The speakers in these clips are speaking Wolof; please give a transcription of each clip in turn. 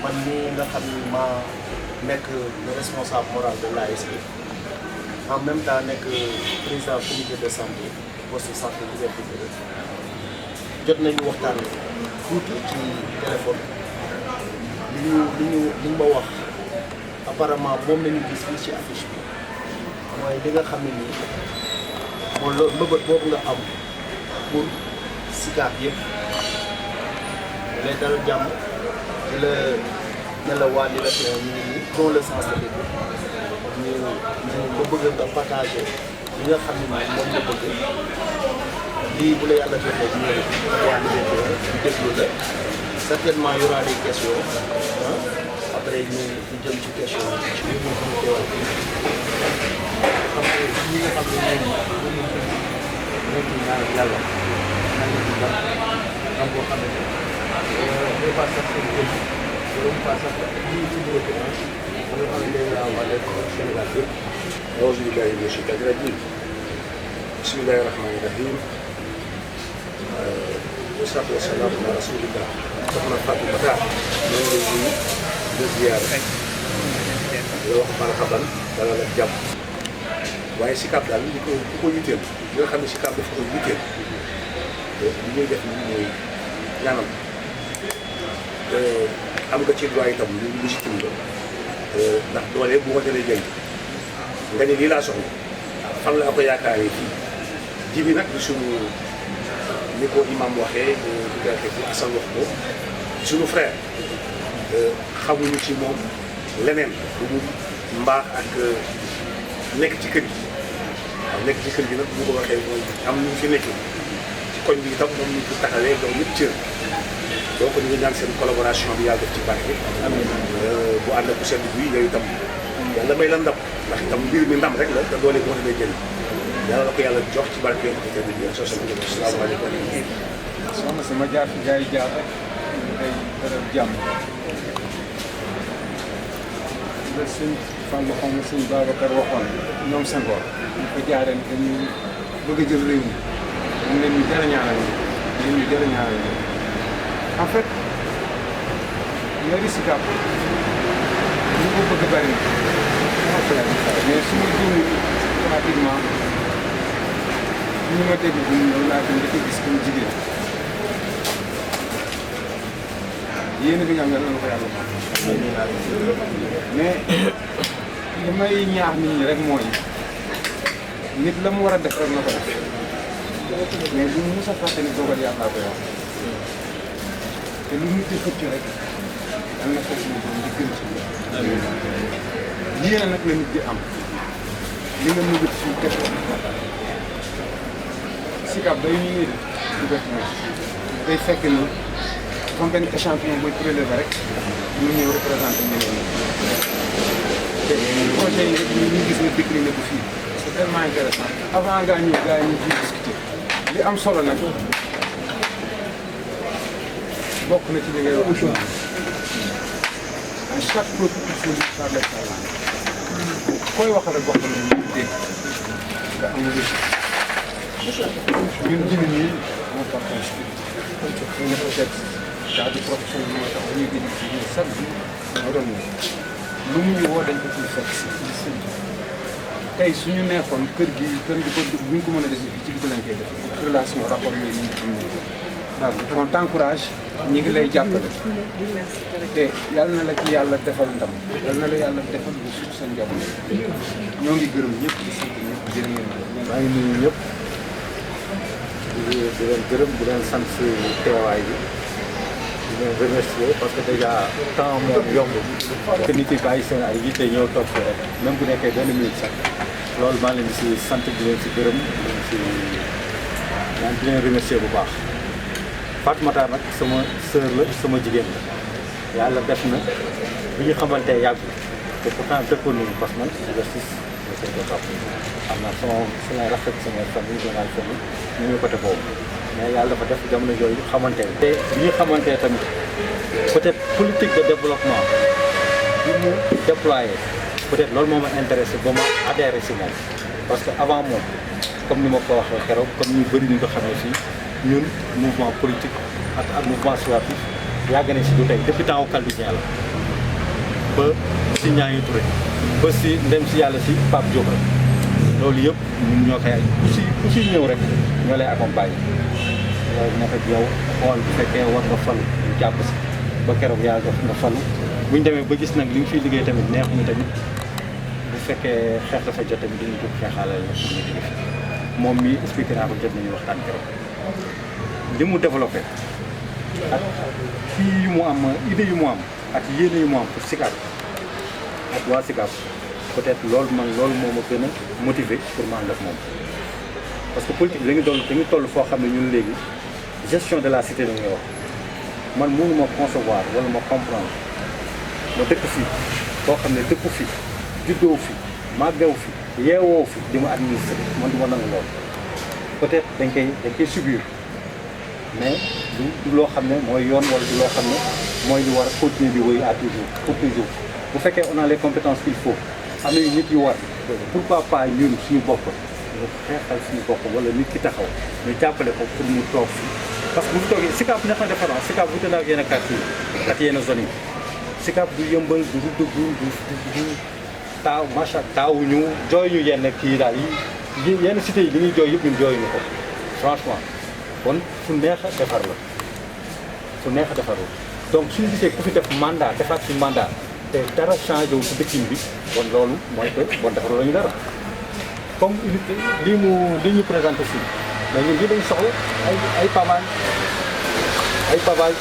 man mii nga xam ni maa nekk le responsable moral de l'ASC en même temps nekk président comité de santé poste de santé Liberté 2 jot nañu waxtaan tuuti ci téléphone li ma wax apparemment moom nañu gis fii ci affiche bi mooy li nga xam ne nii moom la mbëbët boobu nga am pour Sicap yëpp lay dal jàmm di la ne la waa Liberté ñu ngi nii dans le sens de l'écoute ñu nga bëgg nga partager li nga xam ne nii moom la bëgg lii bu la yàlla defee ñu waa Liberté ñu déglu la certainement y aura des questions après ñu jëm ci question ci li ñu ko teewal xam nga ñi nga xam ne ñoom ñoo ci ñaan yàlla nañu ci ba am boo xam ne day pas sax seen jëm loolu pas sax lii ci Liberté ba nga xam ne day laa wax rek Sénégal yëpp auzu billahi mina shaytaani rajiim bismillahi rahmaani rahiim wasalaatu wasalaamu ala rasulillah soxna Fatou Bata ñoo ngi lay nuyu di ziar la wax marhaban dalal ak jàmm waaye Sicap daal li ko yitteel li nga xam ne Sicap dafa ko yitteel li ñuy def nii mooy ñaanal am nga ci droit itam lu légitime la ndax doole bu ko jëlee jënd nga ni lii laa soxla fan laa ko yaakaaree fii ji bi nag di sunu ni ko imam waxee di ko ci Assane wax ko sunu frère xamuñu ci moom leneen lu dul mbaax ak nekk ci kër gi waaw nekk ci kër gi nag bu ko waxee mooy am ñu fi nekk ci koñ bi itam moom ñu ko taxawee donc ñëpp cër donc ñu ngi ñaan seen collaboration bi yàlla def ci barke bu ànd ak bu sedd bi yooyu itam yàlla may la ndam ndax itam mbir mi ndam rek la te doole moo demee jënd yàlla la ko yàlla jox ci barke yoon bi bi soo salaamaaleykum soxna sama jaar fi gars yi jaar rek ñu koy dara jàmm la sëñ Fallou xam nga sëñ Babacar waxoon ñoom Senghor ñu ko jaareen dañuy bëgg a jël réew mi dañ leen ñu jar a ñaanal ñu jar a ñaanal ñu en fait mairie Sicap ñu ko bëgg bari na mais su ma juumee pratiquement ñu ma dégg bu ñu laa ko njëkk a gis comme jigéen yéen bi nga xam ne lan la ko yàlla mais li may ñaax nit ñi rek mooy nit la mu war a def rek na ko def mais bu mu mës a fàtte ni dogal yàlla koy wax te lu nit di xëcc rek dal na fekk ni doon di gën ci yéen nag la nit di am li nga mënut suñu question Sicap day ñu ngi def day fekk ni comme benn échantillon booy prélever rek ñu ñëw représenté ñeneen ñi te projet yi ñu gis nga décliné ko fii c'est tellement intéressant avant ngaa ñëw gars yi ñu ciy discuter li am solo nag bokk na ci li ngay wax à chaque fois il faut lui parler koy wax rek bokk na ñu dégg nga am ñun jigéen ñi on partage tout ñu peut-être cadre professionnel moo tax dañuy gën ci ñun chaque jour moo doon lu mu ñu woo dañ ko ciy fekk si tey suñu neexoon kër gi ko bu ñu ko mën a def ci biti lañ koy def relation rapport yooyu ñu am nañ waaw on t'encourage ñi ngi lay jàppale te yàlla na la ci yàlla defal ndam yàlla na la yàlla defal bu suuf sa njaboot ñoo ngi gërëm ñëpp di sant ñëpp jërë ngeen maa ngi nuyu ñëpp di leen gërëm di leen sant si teewaay bi di leen remercier parce que déjà temps moom yomb que nit yi bàyyi seen ay yitte ñëw toog fi rek même bu nekkee benn minute sax loolu maa leen di si sant di leen si gërëm di leen remercier bu baax Fatou Matar nag sama sœur la sama jigéen la yàlla def na bi ñu xamante yàgg te pourtant dëkkoon nañu parce que man justice la seen ko topp xam naa samay rafet samay famille général famille ñu ngi côté boobu mais yàlla dafa def jamono yooyu xamante te bi ñu xamante tamit peut-être politique de développement bi mu déployé peut-être loolu moo ma intéressé ba ma adhéré si moom parce que avant moom comme ni ma ko waxee keroog comme ñu bëri ñu ko xamee fii ñun mouvement politique ak mouvement associatif yàgg nañ si du tey depuis temps Kaldisien la ba si Ñaañu Touré ba si ndem si yàlla si Pape Diop rek loolu yëpp ñun ñoo koy ku si ñëw rek ñoo lay accompagner loolu nekk ak yow xool bu fekkee war nga falu ñu jàpp si ba keroog yaa nga falu bu ñu demee ba gis nag li nga fiy liggéey tamit neexuñu tamit bu fekkee xeex dafa jot tamit dañu jóg xeexaale la ñu jóge fi moom mi expliqué naa ko jot nañu waxtaan keroog li mu développé ak kii yu mu am idée yu mu am ak yéene yu mu am pour Sicap ak waa Sicap peut-être loolu loolu moo ma gën a motivé pour ma ànd ak moom parce que politique dañu toll foo xam ne ñun léegi gestion de la cité la ñuy wax man mënu ma concevoir wala ma comprendre ma dëkk fii koo xam ne dëkku fi juddoo fi màggew fi yeewoo fi di ma administrer man du ma nangu loolu peut-être dañ koy subir mais du loo xam ne mooy yoon wala du loo xam ne mooy lu war a continuer di wéy à toujours pour toujours bu fekkee on a les compétences qu'il faut am nañu nit yu war pourquoi pas ñun suñu bopp ñu xeexal suñu bopp wala nit ki taxaw ñu jàppale ko pour mu toog fi parce que bu fi toogee Sicap neex na defar Sicap wute na ak yenn quartier yi ak yenn zones yi Sicap du yëmbal du dugg du taaw macha taawuñu jooy ñu yenn kii daal yi yenn cité yi li ñuy jooy yëpp ñun jooyuñu ko franchement kon fu neex a defar la fu neex a defar la donc suñu gisee ku fi def mandat defaat ci mandat te dara changé wu si dëkkin bi kon loolu mooy que bon defar la ñu dara comme unité li ñu présenté fii mais ñun lii dañu soxla ay pamaan ay pavage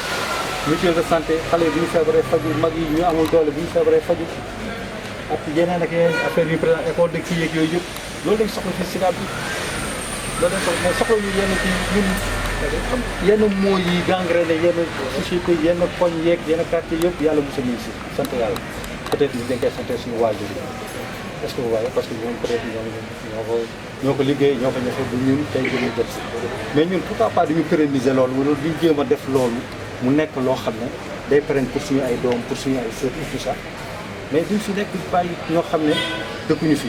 mutuelle de santé xale yi bu ñu feebaree faju mag yi ñu amul doole bu ñu feebaree faju ak yeneen ak yeneen affaire yu présent école de kii yeeg yooyu yëpp loolu lañ soxla fii Sicap bi loolu lañ soxla mais soxla ñu yenn kii ñun yenn moo yi gangréné yenn société yenn koñ yeeg yenn quartier yëpp yàlla mosal ñu si sant yàlla peut-être ñu dañ koy sant suñu waajur yi est-ce que vous voyez parce que ñoom peut-être ñoo ko liggéey ñoo ko ñafe bu ñun tey jëmu jot si mais ñun pourquoi pas duñu pérenniser loolu wala duñ jéem a def loolu mu nekk loo xam ne day pérenne pour suñu ay doom pour suñu ay sœur et tout ça mais duñ fi nekk bàyyi ñoo xam ne dëkkuñu fi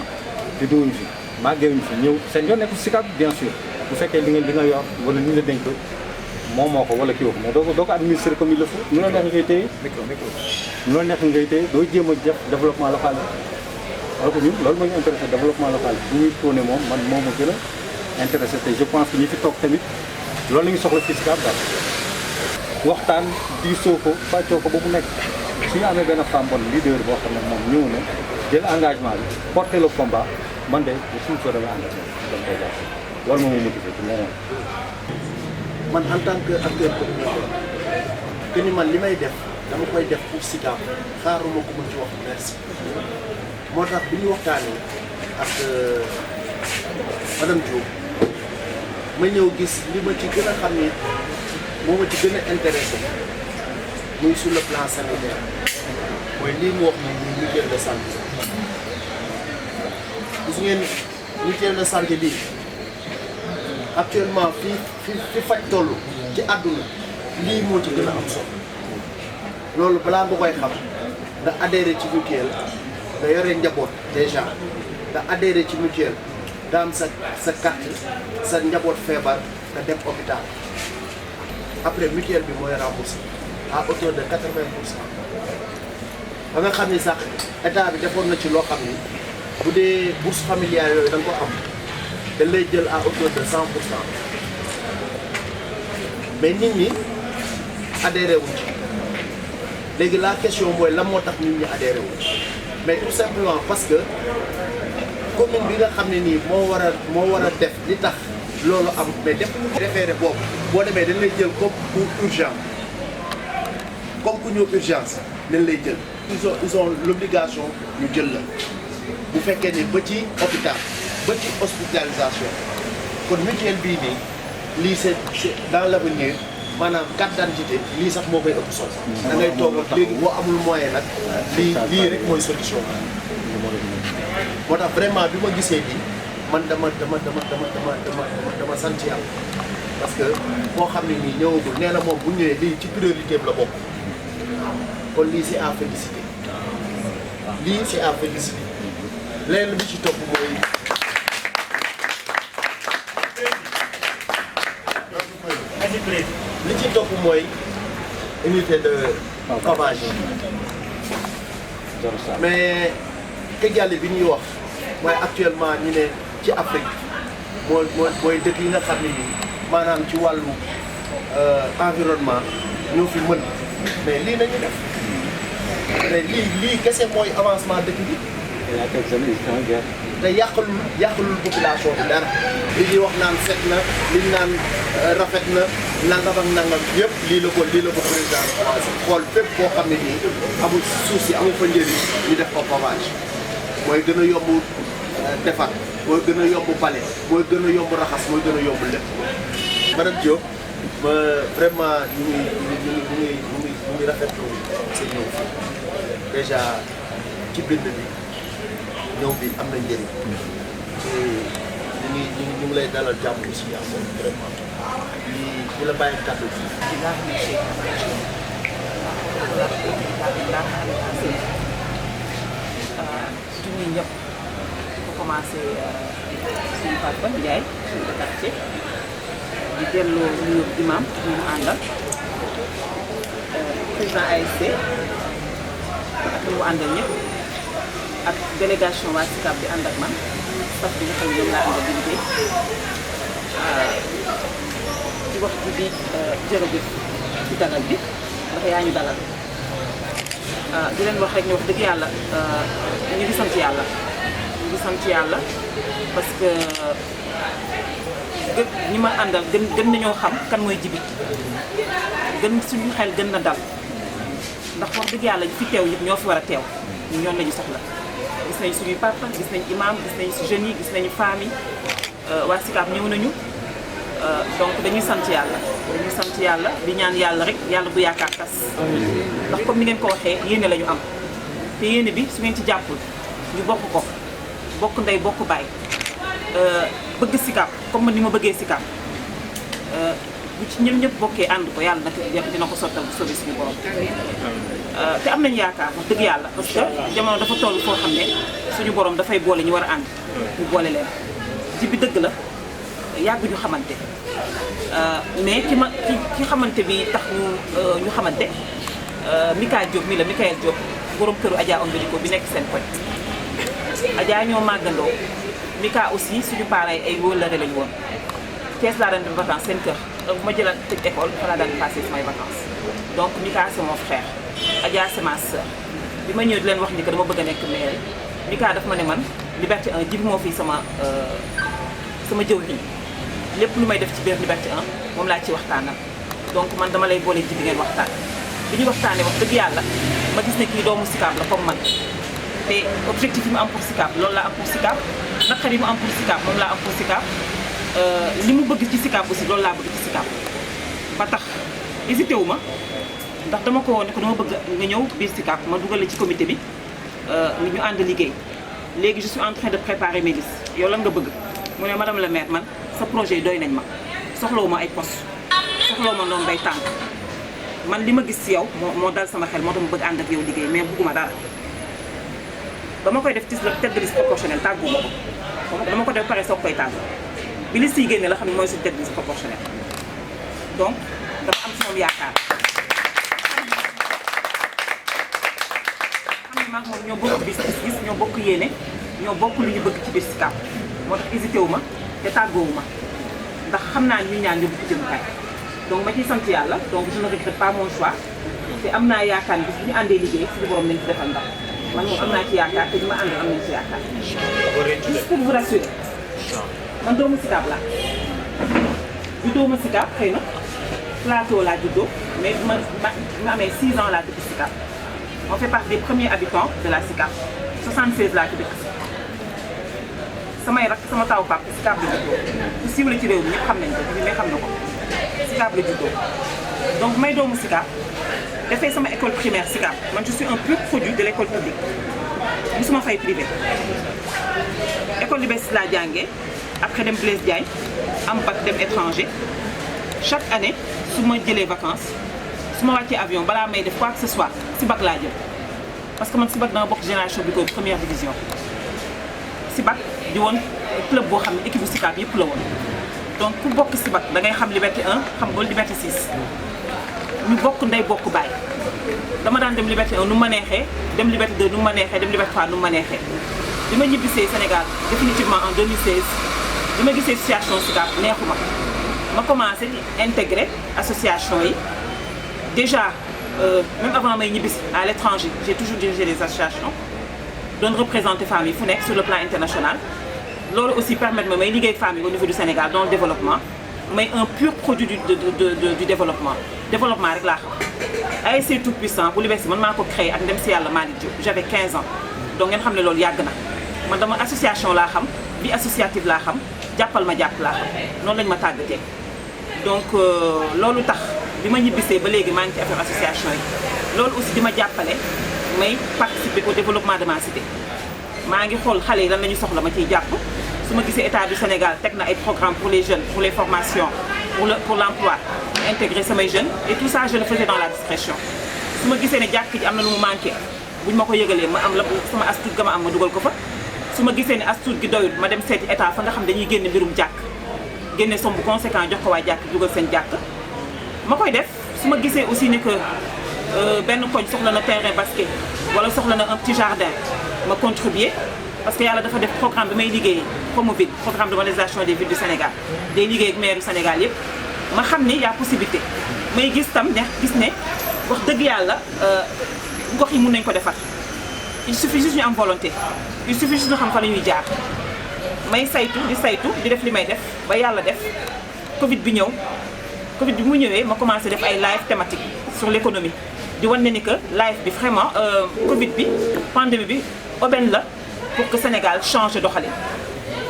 di dowuñu fi màggeewuñu fi ñëw seen yoon nekk Sicap bien sûr bu fekkee li nga yor wala ni la dénk moom moo ko wala kii ko mais doo ko administrer comme il le faut nu la neex ngay téye nu la neex ngay téye doo jéem a def développement local alors que ñun loolu moo ñu intéressé développement local bu ñuy tourné moom man moo ma gën a intéressé te je pense que ñi fi toog tamit loolu la ñu soxla fii Sicap daal waxtaan diisoo ko fàccoo ko ba mu nekk suñu amee benn femme bonne leader boo xam ne moom ñëw na jël engagement bi porter le combat man de suñu soo demee ànd ak moom dañ koy jàpp loolu moo ma motivé ci leneen. man en tant que acteur communautaire que ni man li may def dama koy def pour Sicap xaaruma ko mën ci wax merci moo tax bi ñu waxtaanee ak madame Diop ma ñëw gis li ma ci gën a xam ni moo ma ci gën a intéressé muy sur le plan sanitaire mooy lii mu wax ni muy mutuelle de santé gis ngeen mutuelle de santé bii actuellement fi faj toll ci àdduna lii moo ci gën a am solo loolu balaa nga koy xam nga adhéré ci mutuelle nga yore njaboot déjà nga adhéré ci mutuelle nga am sa carte sa njaboot feebar nga dem hôpital après mutuelle bi mooy remboursé à hauteur de 80%. ba nga xam ni sax état bi defoon na ci loo xam ni bu dee bourse familiale yooyu da nga ko am dañ lay jël à hauteur de 100%. mais nit ñi adhéré wuñ ci léegi la question mooy lan moo tax nit ñi adhéré wuñ mais tout simplement parce que commune bi nga xam ne nii moo war a def li tax loolu am mais def référé boobu boo demee dañ lay jël comme pour urgence comme ku ñëw urgence dañ lay jël ils ont l'obligation ñu jël la bu fekkee ni ba ci hôpital ba ci hospitalisation kon mutuelle bii nii lii c'est dans l'avenir maanaam carte d'identité lii sax moo koy ëpp solo da ngay toog ak léegi boo amul moyen nag lii rek mooy solution moo tax vraiment bi ma gisee lii man dama sant yàlla parce que moo xam ne nii ñëwagul nee na moom bu ñëwee lii ci priorité am la bokk kon lii c'est à féliciter lii c'est à féliciter leneen li ci topp mooy li ci topp mooy unité de pavage mais Kigali bi ñuy wax mooy actuellement ñu ne ci Afrique mooy dëkk yi nga xam ne nii maanaam ci wàllu environnement ñoo fi mën mais lii nañu def mais lii kese mooy avancement dëkk bi te yàqalul population bi dara li ñuy wax naan set na li ñu naan rafet na nangam ak nangam yëpp lii la ko président xool fépp boo xam ne nii amul suuf si amul fa njëriñ ñu def ko pavage mooy gën a yomb defar mooy gën a yomb bale mooy gën a yomb raxas mooy gën a yomb lépp. madame Diop ma vraiment ñu ngi rafetlu sa ñëw fii déjà ci bind bi ñëw bi am na njëriñ te ñu ngi lay dalal jàmm aussi yaa moom vraiment di la bàyyi kàddu gi. di nuyu ñëpp ko commencé suñu papa Ndiaye suñu quartier di delloo nuyu imam ñu mu àndal président ASC ak ñu mu àndal ñëpp ak délégation waa SICAP bi ànd ak man staff bi nga xam ne ñoom laa àndal di liggéey di wax ji di jërëjëf ci dalal bi ndax yaa ñu dalal di leen wax rek ñu wax dëgg yàlla ñu ngi sant yàlla parce que ñi ma àndal gën nañoo xam kan mooy Djiby gën suñu xel gën na dal ndax wax dëgg yàlla ñu fi teew ñëpp ñoo fi war a teew ñoom lañu soxla gis nañu suñuy papa gis nañu imam gis nañu si jeunes yi gis nañu famille waa SICAP ñëw nañu donc dañuy sant yàlla di ñaan yàlla rek yàlla bu yaakaar tas ndax comme ni ngeen ko waxee yéene la ñu am te yéene bi su ngeen ci jàppul ñu bokk ndey bokk baay bëgg SICAP comme man ni ma bëggee SICAP bu ci ñëpp bokkee ànd ko yàlla nag dina ko sottal bu soobee suñu borom te am nañu yaakaar wax dëgg yàlla parce que jamono dafa toll foo xam ne suñu borom dafay boole ñu war a ànd ñu boole leen Djiby dëgg la yàgg ñu xamante mais ki xamante bi tax ñu xamante Mika Diop mi la Mikaël Diop borom këru Adja Ombéliko bi nekk seen koñ Adja ñoo màggandoo Mika aussi suñu parents ay wóllare lañu woon Thiès laa daan dem vacances seen kër donc bu ma jëlaat tëj école fa laa daan passé samay vacances donc Mika c'est mon frère Adja c'est ma sœur bi ma ñëw di leen wax ni que dama bëgg a nekk maire Mika daf ma ne man Liberté 1 Djiby moo fii sama jëwriñ lépp lu may def ci biir Liberté 1 moom laa ci waxtaanal donc man dama lay boole Djiby ngeen waxtaan bi ñu waxtaanee wax dëgg yàlla ma gis ne kii doomu SICAP la comme man te objectif yi mu am pour SICAP loolu laa am pour SICAP naqar yi mu am pour SICAP moom laa am pour SICAP li mu bëgg ci SICAP aussi loolu laa bëgg ci SICAP ba tax hésité wu ma ndax dama ko woon ne ko dama bëgg nga ñëw biir SICAP ma dugal la ci comité bi ñu ànd liggéey léegi je suis en train de préparer mes listes yow lan nga bëgg mu ne madame la maire man sa projet yi doy nañ ma soxlawu ma ay poste soxlawu ma noonu bay tànk man li ma gis ci yow moo dal sama xel moo tax ma bëgg ànd ak yow liggéey mais bëgguma dara ba ma koy def ci la tête de liste proportionnelle tàggu ma ko dama ko def pare soog koy tàggu bi liste yi génne la xam ne mooy suñu tête de liste proportionnelle donc dama am ci moom yaakaar xam ne maak moom ñoo bokk gis ñoo bokk yéene ñoo bokk lu ñu bëgg ci biir SICAP moo tax hésité wu ma te tàggoowu ma ndax xam naa ñu ñaan yóbbu ko jëmukaay donc ma ciy sant yàlla donc je ne regrette pas mon choix te am naa yaakaar bis bu ñu àndee liggéey suñu borom nañ ci defal ndax man moom am naa ci yaakaar te ñu ma àndal am nañ ci yaakaar. juste pour vous rassurer man doomu SICAP laa juddoo ma SICAP xëy na plateau laa juddoo mais bi ma amee 6 ans laa dëkk SICAP on fait partie des premiers habitants de la SICAP 76 laa ci dëkk samay rak sama taw papa SICAP la juddoo ku siiw la ci réew mi ñëpp xam nañ ko bi mais xam na ko SICAP la juddoo donc may doomu SICAP dafay sama école primaire SICAP man je suis un pur produit de l' école publique musuma fay privé école Liberté laa jàngee après dem Blaise Diagne am bac dem étranger chaque année su ma jëlee vacances su ma wàccee avion balaa may def quoi que ce soit si bac laa jël parce que man si bac dama bokk génération bi ko première division si bac di woon club boo xam ne équipe bu SICAP yëpp la woon donc ku bokk si bac da ngay xam Liberté 1 xam nga Liberté 6 ñu bokk ndey bokk baay dama daan dem Liberté 1 nu ma neexee dem Liberté 2 nu ma neexee dem Liberté 3 nu ma neexee bi ma ñibbisee Sénégal définitivement en 2016 bi ma gisee situation SICAP neexuma ma commencé di intégrer association yi déjà même avant may ñibbisi à l'étranger j'ai toujours dirigé des associations doon représenter femmes yi fu nekk sur le plan international loolu aussi permettre ma may liggéey ak femmes yi au niveau du Sénégal dans le développement mais un pur produit du développement rek laa xam ASC Tout Puissant bu Liberté man maa ko créé ak ndem si yàlla Malick Diop j'avais 15 ans donc ngeen xam ne loolu yàgg na man dama association laa xam vie associative laa xam jàppal ma jàpp laa xam noonu lañ ma tàggatee donc loolu tax bi ma ñibbisee ba léegi maa ngi ci affaire association yi loolu aussi di ma jàppale may participer au développement de ma cité maa ngi xool xale yi lan la ñu soxla ma ciy jàpp su ma gisee état du Sénégal teg na ay programmes pour les jeunes pour les formations pour l'emploi intégrer samay jeunes et tout ça je le faisais dans la discrétion su ma gisee ne jàkk ji am na lu mu manqué buñ ma ko yëgalee ma am la sama astuut ga ma am ma dugal ko fa su ma gisee ne astuut gi doyul ma dem seeti état fa nga xam dañuy génne mbirum jàkk génne somme bu conséquent jox ko waa jàkk dugal seen jàkk ma koy def su ma gisee aussi ne que benn koñ soxla na terrain basket wala soxla na un petit jardin ma contribuer parce que yàlla dafa def programme bi may liggéey Promoville programme de modernisation des villes du Sénégal day liggéey ak maire du Sénégal yëpp ma xam ni y a possibilité may gis tam ne gis ne wax dëgg yàlla gox yi mun nañ ko defar il suffit juste ñu am volonté il suffit juste ñu xam fa la ñuy jaar may saytu di def li may def ba yàlla def Covid bi ñëw Covid bi mu ñëwee ma commencé def ay live thématique sur l'économie di wan ne ni que live bi vraiment Covid bi pandémie bi aubaine la pour que Sénégal change doxalin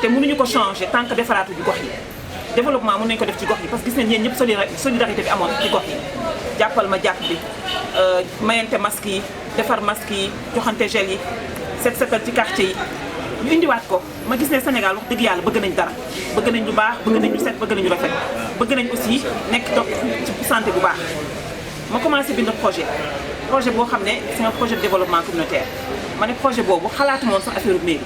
te mënuñu ko changer tant que defaraatu di gox yi développement mën nañu ko def ci gox yi parce que gis nañ yéen ñëpp solidarité bi amoon ci gox yi jàppal ma jàpp bi mayante masque yi defar masque yi joxante gel yi setal ci quartier yi ñu indiwaat ko ma gis ne Sénégal wax dëgg yàlla bëgg nañ dara bëgg nañ lu baax bëgg nañ lu set bëgg nañ lu rafet bëgg nañ aussi nekk toog ci santé bu baax ma commencé bind projet boo xam ne c'est un projet de développement communautaire ma ne projet boobu xalaatu moon sax affaire mairie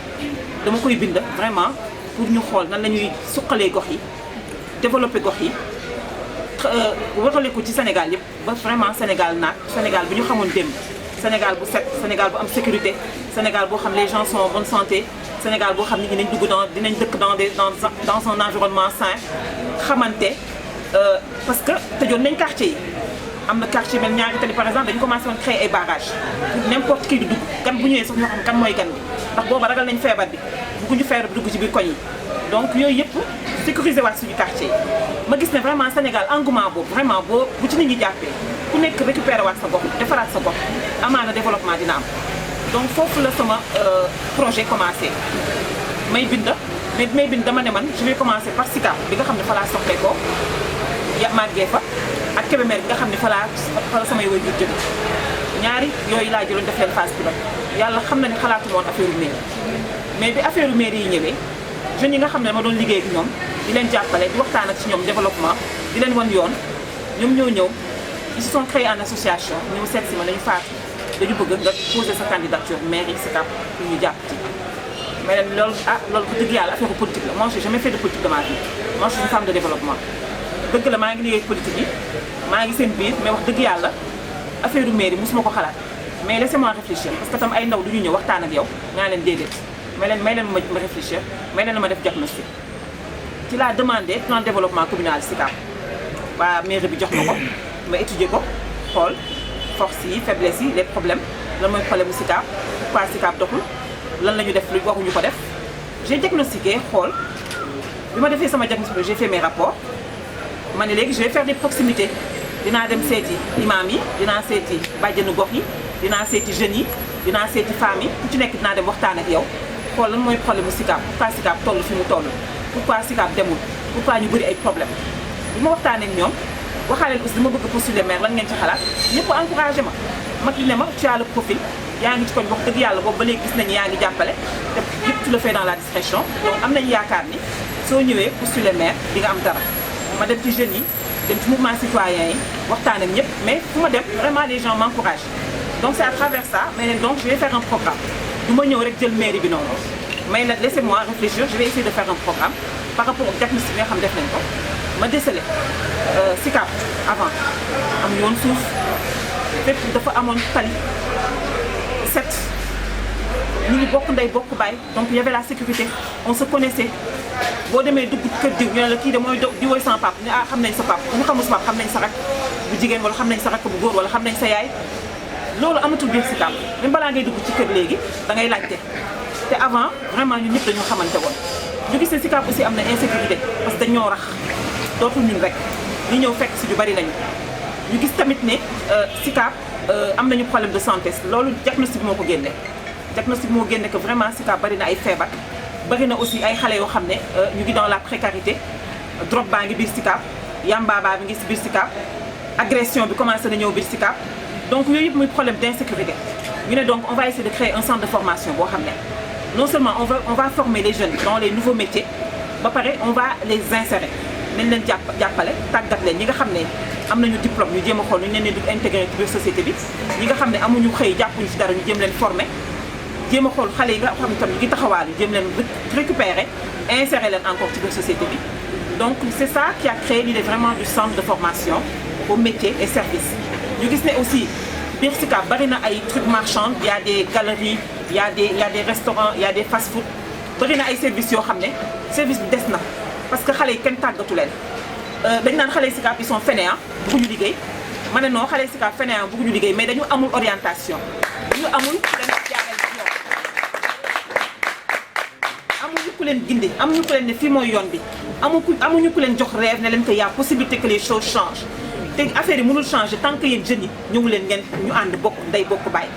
dama koy bind vraiment pour ñu xool nan la ñuy suqalee gox yi développer gox yi waxale ko ci Sénégal yëpp ba vraiment Sénégal naat Sénégal bi ñu xamoon démb Sénégal bu set Sénégal bu am sécurité Sénégal boo xam les gens sont en bonne santé Sénégal boo xam nit ñi dinañ dëkk dans un environnement sain xamante parce que tëjoon nañ quartier yi am na quartier mel ñaari tali par exemple dañu commencé woon créer ay barrages pour n'importe qui du dugg gan bu ñëwee sax ñoo xam kan mooy gan bi ndax booba ragal nañ feebar bi bugguñu feebar bi dugg ci biir koñ yi donc yooyu yëpp sécuriser waat suñu quartier yi ma gis ne vraiment Sénégal engouement boobu vraiment bu ci nit ñi jàppee ku nekk récupérer waat sa gox defaraat sa gox amaana développement dina am donc foofu la sama projet commencé may bind mais may bind dama ne man je vais commencer par SICAP bi nga xam ne fa laa soxlee ko màggee fa ak Kébémer bi nga xam ne fa la samay waajur jóge ñaari yooyu laa jëloon def leen phase pilote yàlla xam na ne xalaatu woon affaire u mairie mais bi affaire u mairie yi ñëwee jeunes yi nga xam ne ma doon liggéey ak ñoom di leen jàppale di waxtaan ak ci ñoom développement di leen wan yoon ñoom ñoo ñëw ils se sont créés en association ñëw seet si ma nañu faatu dañu bëgg nga poser sa candidature mairie SICAP pour ñu jàpp ci mais leen loolu loolu ko dëgg yàlla affaire politique la moi j'ai jamais fait de politique de ma vie moi je suis une femme de développement dëgg la maa ngi liggéey politique yi maa ngi seen biir mais wax dëgg yàlla affaire u mairie mosuma ko xalaat mais laissez-moi réfléchir parce que tam ay ndaw du ñu ñëw waxtaan ak yow nga leen déedéet may leen ma réfléchir may leen ma def diagnostic ci laa demandé plan de développement communal SICAP waa mairie bi jox ma ko ma étudier ko xool force yi faiblesse yi les problèmes lan mooy problème mu SICAP pourquoi SICAP doxul lan la ñu def lu waxuñu ko def j'ai diagnostiqué xool bi ma defee sama diagnostic j'ai fait mes rapports ma ne léegi je vais faire des proximités dinaa dem seeti imam yi dinaa seeti bàjjenu gox yi dinaa seeti jeunes yi dinaa seeti femmes yi ku ci nekk dinaa dem waxtaan ak yow xool lan mooy problème mu SICAP pourquoi SICAP toll fi mu toll pourquoi SICAP demul pourquoi ñu bëri ay problème bu ma waxtaanee ak ñoom waxaaleen aussi dama bëgg postuler maire lan ngeen ci xalaat ñëpp encouragé ma ki ne ma tu as le profil yaa ngi ci koñ wax dëgg yàlla boobu ba léegi gis nañu yaa ngi jàppale te yëpp tu le fais dans la discrétion donc am nañu yaakaar ni soo ñëwee postuler maire di nga am dara ma dem ci jeunes yi dem ci mouvement citoyen yi waxtaan ak ñëpp mais fu ma dem vraiment les gens m'encouragent donc c'est à travers ça mais donc je vais faire un programme du ma ñëw rek jël mairie bi noonu mais nag laissez-moi réfléchir je vais essayer de faire un programme par rapport au diagnostic bi nga xam def nañ ko ma décelé SICAP avant amuñu woon suuf fépp dafa amoon tali set ñu ngi bokk ndey bokk baay donc y avait la sécurité on se connaissait boo demee dugg kër diw ñu ne la kii de mooy di woy sama pap ne ah xam nañ sa pap ñu xamul sa pap xam nañ sa rak bu jigéen wala xam nañ sa rak bu góor wala xam nañ sa yaay loolu amatul biir SICAP même balaa ngay dugg ci kër léegi da ngay laajte te avant vraiment ñun ñëpp dañoo xamante woon ñu gis ne SICAP aussi am na insécurité parce que dañoo rax dootul ñun rek ñu ñëw fekk si ñu bari lañu ñu gis tamit ne SICAP am nañu problème de santé loolu diagnostic moo ko génne diagnostic moo génne que vraiment SICAP bari na ay feebar bari na aussi ay xale yoo xam ne ñu ngi dans la précarité drogue baa ngi biir SICAP yamba baa bi ngi si biir SICAP agression bi commencé na ñëw biir SICAP donc yooyu yëpp muy problème d'insécurité ñu ne donc on va essayer de créer un centre de formation boo xam ne non seulement on va former les jeunes dans les nouveaux métiers ba pare on va les insérer nañ leen jàppale tàggat leen ñi nga xam ne am nañu diplôme ñu jéem a xool ñu leen di intégrer ci biir société bi ñi nga xam ne amuñu xëy jàppuñu ci dara ñu jéem leen former jéem a xool xale yi nga xam ne tam ñu ngi taxawaal ñu jéem leen récupérer insérer leen encore ci biir société bi donc c'est ça qui a créé l'idée vraiment du centre de formation au métier et services ñu gis ne aussi biir SICAP bari na ay trucs marchands il y a des galeries il y a des restaurants il y a des fast-food bari na ay services yoo xam ne service bi des na parce que xale yi kenn tàggatu leen dañ naan xale yi SICAP ils sont fainéants bëgguñu liggéey ma ne non xale yi SICAP fainéants bëgguñu liggéey mais dañu amul orientation dañu amul ku leen jaaral ci yoon amuñu ku leen gindi amuñu ku leen ne fii mooy yoon bi amuñu ku leen jox rêve ne leen que y a possibilité que les choses changent te affaire yi mënul changer tant que yéen jeunes yi ñëwu leen ngeen ñu ànd bokk ndey bokk bàyyi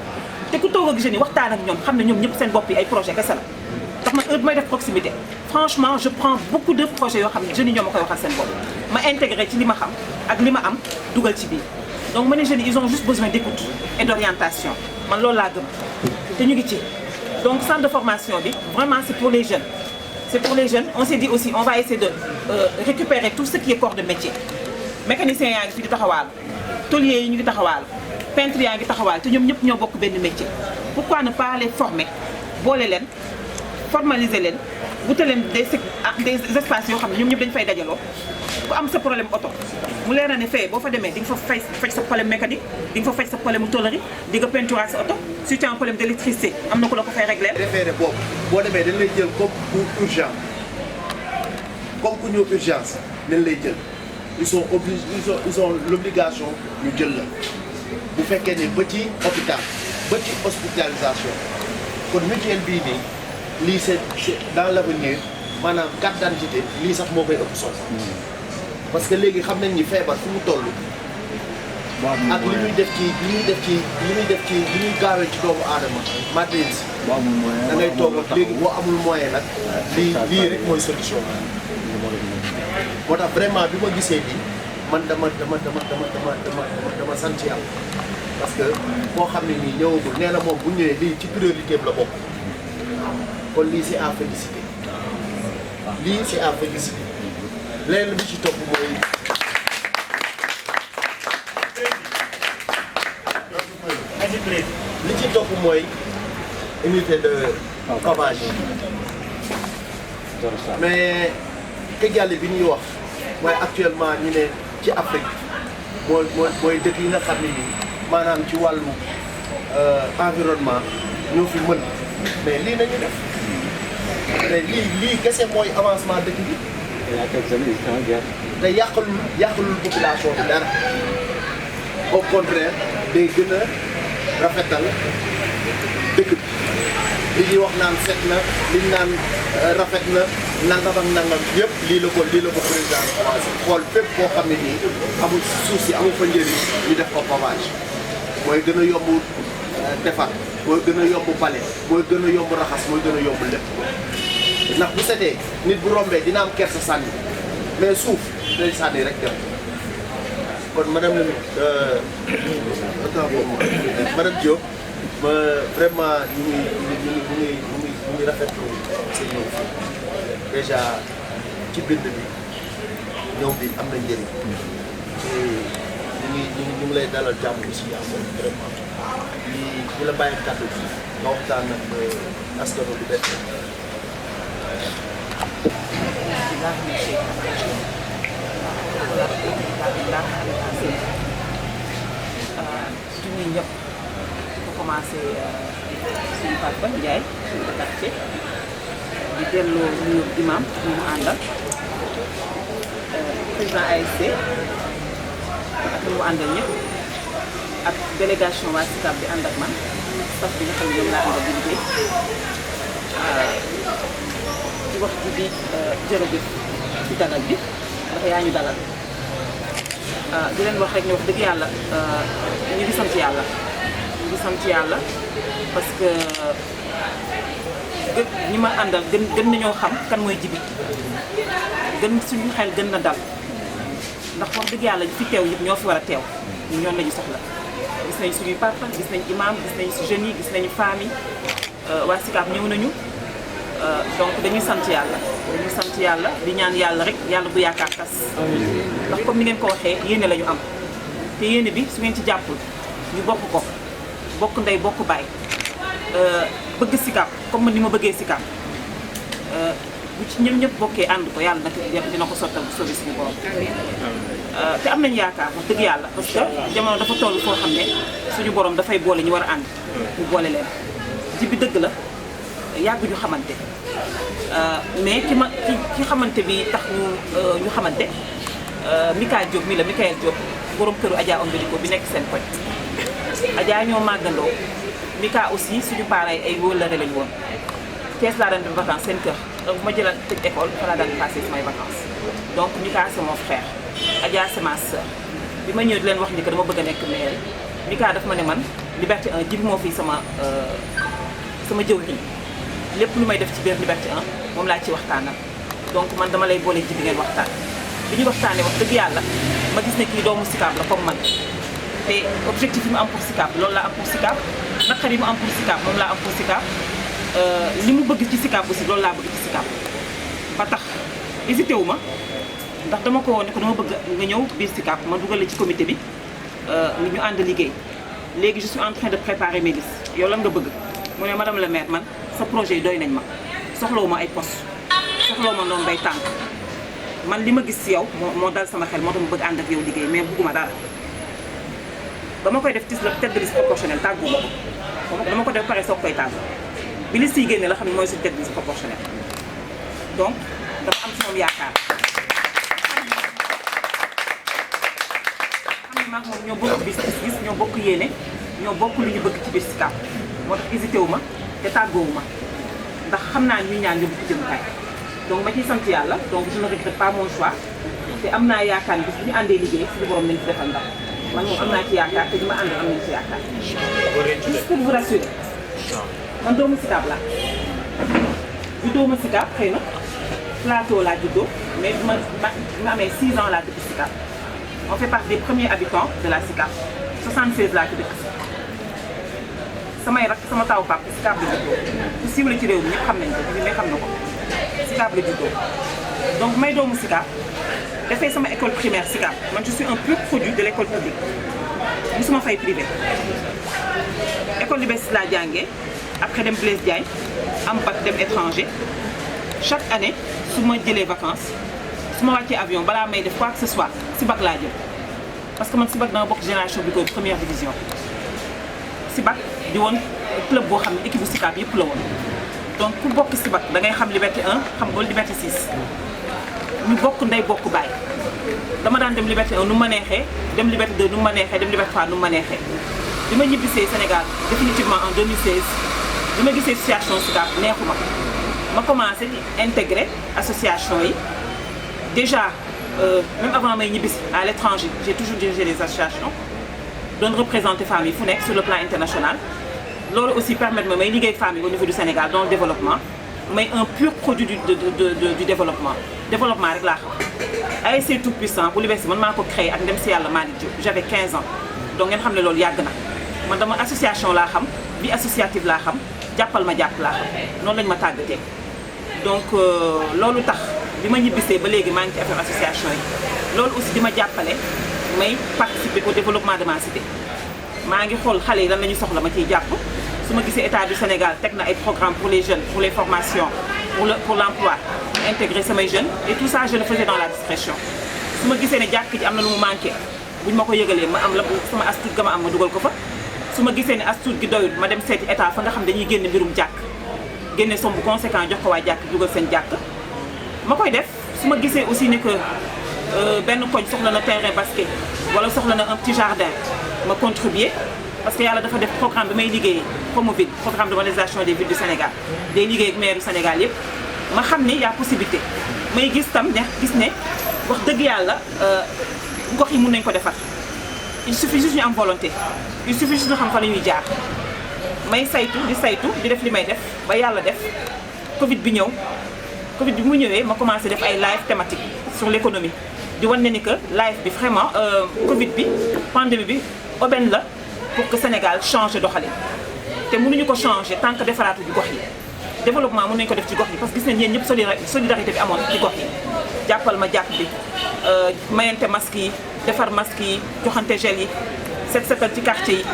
te ku toog ak jeunes yi waxtaan ak ñoom xam ne ñoom ñëpp seen bopp yi ay projet kese la ndax man heure bi may def proximité franchement je prends beaucoup de projets yoo xam ne jeunes yi ñoo ma koy waxal seen bopp ma intégré ci li ma xam ak li ma am dugal ci biir donc ma ne jeunes yi ils ont juste besoin d'écoute et d'orientation man loolu laa gëm te ñu ngi ci donc centre de formation bi vraiment c'est pour les jeunes c'est pour les jeunes on s'est dit aussi on va essayer de récupérer tout ce qui est corps de métier mécanicien yaa ngi fi di taxawaal tôlier yi ñu ngi taxawaal peintre yaa ngi taxawaal te ñoom ñëpp ñoo bokk benn métier pourquoi ne pas les former boole leen formaliser leen wutal leen des espaces yoo xam ne ñoom ñëpp dañu fay dajaloo ku am sa problème oto mu leer na ne fee boo fa demee di nga fa faj sa problème mécanique di nga fa faj sa problème tôlerie di nga peinturer sa oto si tu as un problème d'électricité am na ku la ko fay régler. référé boobu boo demee dañ lay jël comme pour urgent comme ku ñëw urgence dañ lay jël ils ont l'obligation ñu jël la bu fekkee ne ba ci hôpital ba ci hospitalisation kon mutuelle bii nii lii c'est dans l'avenir maanaam carte d'identité lii sax moo koy ëpp solo parce que léegi xam nañ ni feebar fu mu toll ak li muy def ci li muy gaawee ci doomu aadama matériel si da ngay toog ak léegi boo amul moyen nag lii rek mooy solution moo tax vraiment bi ma gisee nii man dama sant yàlla parce que boo xam ne nii ñëwagul nee na moom bu ñëwee lii ci priorité bi la bokk kon lii c'est à féliciter lii c'est à féliciter leneen bi ci topp mooy li ci topp mooy unité de pavage mais Kigali bi ñuy wax mooy actuellement ñu ne ci Afrique mooy dëkk yi nga xam ne nii maanaam ci wàllu environnement ñoo fi mën mais lii nañu def mais lii kese mooy avancement dëkk bi te yàqalul population bi dara au contraire day gën a rafetal dëkk bi li ñuy wax naan set na li ñu naan rafet na nangam ak nangam yëpp lii la ko président commencé xool fépp koo xam ne nii amul suuf si amul fa njëriñ ñu def ko pavage mooy gën a yomb defar mooy gën a yomb bale mooy gën a yomb raxas mooy gën a yomb lépp ndax bu setee nit bu rombee dina am kersa sànni mais suuf day sànni rek dem kon madame madame Diop vraiment ñu ngi rafetlu sa ñëw fii déjà ci bind bi ñëw bi am na njëriñ te ñu ngi lay dalal jàmm aussi vraiment di la bàyyi kàddu bi nga waxtaan ak askanu bi def wala alhamdulilah di nuyu ñëpp ko commencé suñu papa Ndiaye suñu ko quartier di delloo nuyu imam ñu mu àndal président ASC ak ñu mu àndal ñëpp ak délégation waa SICAP bi ànd ak man staff bi nga xam ne ñoom laa àndal di liggéey di wax ji di jërëjëf ci dalal bi ndax yaa ñu dalal di leen wax rek ne wax dëgg yàlla ñu ngi sant yàlla parce que ñi ma àndal gën nañoo xam kan mooy Djiby gën suñu xel gën na dal ndax wax dëgg yàlla fi teew yëpp ñoo fi war a teew ñoon lañu soxla gis nañ suñuy papa gis nañ imam gis nañ si jeunes yi gis nañu famille waa SICAP ñëw nañu donc dañuy sant yàlla di ñaan yàlla rek yàlla bu yaakaar tas ndax comme ni ngeen ko waxee yéene la ñu am te yéene bi su ngeen ci jàppul ñu bokk ndey bokk baay bëgg SICAP comme man ni ma bëggee SICAP bu ci ñëpp bokkee ànd ko yàlla nag dina ko sottal bu soobee suñu borom te am nañu yaakaar wax dëgg yàlla parce que jamono dafa toll foo xam ne suñu borom dafay boole ñu war a ànd ñu boole leen Djiby dëgg la yàgg ñu xamante mais ki xamante bi tax ñu xamante Mikael Diop mi la Mikael Diop borom këru Adja Ombéliko bi nekk seen koñ Adja ñoo màggandoo Mika aussi suñu parents ay wóllare lañu woon Thiès laa daan dem vacances seen kër donc bu ma jëlaat tëj école fa laa daan passé samay vacances donc Mika c'est mon frère Adja c'est ma sœur bi ma ñëw di leen wax ni que dama bëgg a nekk maire Mika daf ma ne man Liberté 1 Djiby moo fii sama jëwriñ lépp lu may def ci biir Liberté 1 moom laa ci waxtaanal donc man dama lay boole Djiby ngeen waxtaan bi ñu waxtaanee wax dëgg yàlla ma gis ne kii doomu SICAP la comme man te objectif yi mu am pour SICAP loolu laa am pour SICAP naqar yi mu am pour SICAP moom laa am pour SICAP li mu bëgg ci SICAP aussi loolu laa bëgg ci SICAP ba tax hésité wu ma ndax dama ko woon ne ko dama bëgg nga ñëw biir SICAP ma dugal la ci comité bi ñu ànd liggéey léegi je suis en train de préparer mes listes yow lan nga bëgg mu ne madame la maire man sa projet yi doy nañ ma soxlawu ma ay poste soxlawu ma noonu bay tànk man li ma gis ci yow moo dal sama xel moo tax ma bëgg ànd ak yow liggéey mais bëgguma dara ba ma koy def la tête de liste proportionnelle tàggu ma ko dama ko def pare soog koy tàggu bi liste yi génne la xam ne mooy suñu tête de liste proportionnelle donc dafa am ci moom yaakaar xam ne maag moom ñoo bokk gis ñoo bokk yéene ñoo bokk lu ñu bëgg ci biir SICAP moo tax hésité wu ma te tàggoowu ma ndax xam naa ñuy ñaan yóbbu ci jëmukaay donc ma ciy sant yàlla donc je ne regrette pas mon choix te am naa yaakaar ni bis bu ñu àndee liggéey suñu borom nañ ci defal ndax man moom am naa ci yaakaar te ñu ma àndal am nañ ci yaakaar juste pour vous rassurer man doomu SICAP laa juddoo ma SICAP xëy na plateau laa juddoo mais bi ma amee 6 ans laa dëkk SICAP on fait partie des premiers habitants de la SICAP 76 laa ci dëkk samay rak sama taw pap SICAP la juddoo ku siiw la ci réew mi ñëpp xam nañ ko bi may xam na ko SICAP la juddoo donc may doomu SICAP defee sama école primaire SICAP man je suis un pur produit de l'école publique musuma fay privé école Liberté laa jàngee après dem Blaise Diagne am bac dem étranger chaque année su ma jëlee vacances su ma wàccee avion balaa may def quoi que ce soit si bac laa jël parce que man si bac dama bokk génération bi ko première division si bac di woon club boo xam ne équipe bu SICAP yëpp la woon donc ku bokk si bac da ngay xam Liberté 1 xam nga Liberté 6 ñu bokk ndey bokk baay dama daan dem Liberté 1 nu ma neexee dem Liberté 2 nu ma neexee dem Liberté 3 nu ma neexee bi ma ñibbisee Sénégal définitivement en 2016 bi ma gisee association SICAP neexuma ma commencé di intégrer association yi déjà même avant may ñibbisi à l'étranger j'ai toujours dirigé des associations doon représenter femmes yi fu nekk sur le plan international loolu aussi permettre ma may liggéey femmes yi au niveau du Sénégal dans le développement mais un pur produit du développement rek laa xam ASC tout puissant bu Liberté man maa ko créé ak ndem si yàlla Malick Diop j'avais 15 ans donc ngeen xam ne loolu yàgg na man dama association laa xam vie associative laa xam jàppal ma jàpp laa xam noonu lañ ma tàggatee donc loolu tax bi ma ñibbisee ba léegi maa ngi ci affaire association yi loolu aussi di ma jàppale may participer au développement de ma cité maa ngi xool xale yi lan la ñu soxla ma ciy jàpp su ma gisee état du Sénégal teg na ay programmes pour les jeunes pour les formations pour l'emploi intégrer samay jeunes et tout ça je le faisais dans la discrétion su ma gisee ne jàkk ji am na lu mu manqué buñ ma ko yëgalee ma am la sama astuut ga ma am ma dugal ko fa su ma gisee ne astuut gi doyul ma dem seeti état fa nga xam dañuy génne mbirum jàkk génne somme bu conséquent jox ko waa jàkk dugal seen jàkk ma koy def su ma gisee aussi ne que benn koñ soxla na terrain basket wala soxla na un petit jardin ma contribuer parce que yàlla dafa def programme bi may liggéeyee Promoville programme de modernisation des villes du Sénégal day liggéey ak maire du Sénégal yëpp ma xam ni y a possibilité may gis tam ne gis ne wax dëgg yàlla gox yi mun nañ ko defar il suffit juste ñu am volonté il suffit juste ñu xam fa la ñuy jaar may saytu di def li may def ba yàlla def Covid bi ñëw Covid bi mu ñëwee ma commencé def ay live thématique sur l'économie di wan ne ni que live bi vraiment Covid bi pandémie bi aubaine la pour que Sénégal change doxalin te mënuñu ko changer tant que defaraatu ji gox yi développement mën nañu ko def ci gox yi parce que gis nañ yéen ñëpp solidarité bi amoon ci gox yi jàppal ma jàpp bi mayante masque yi defar masque yi joxante gel yi setal ci quartier yi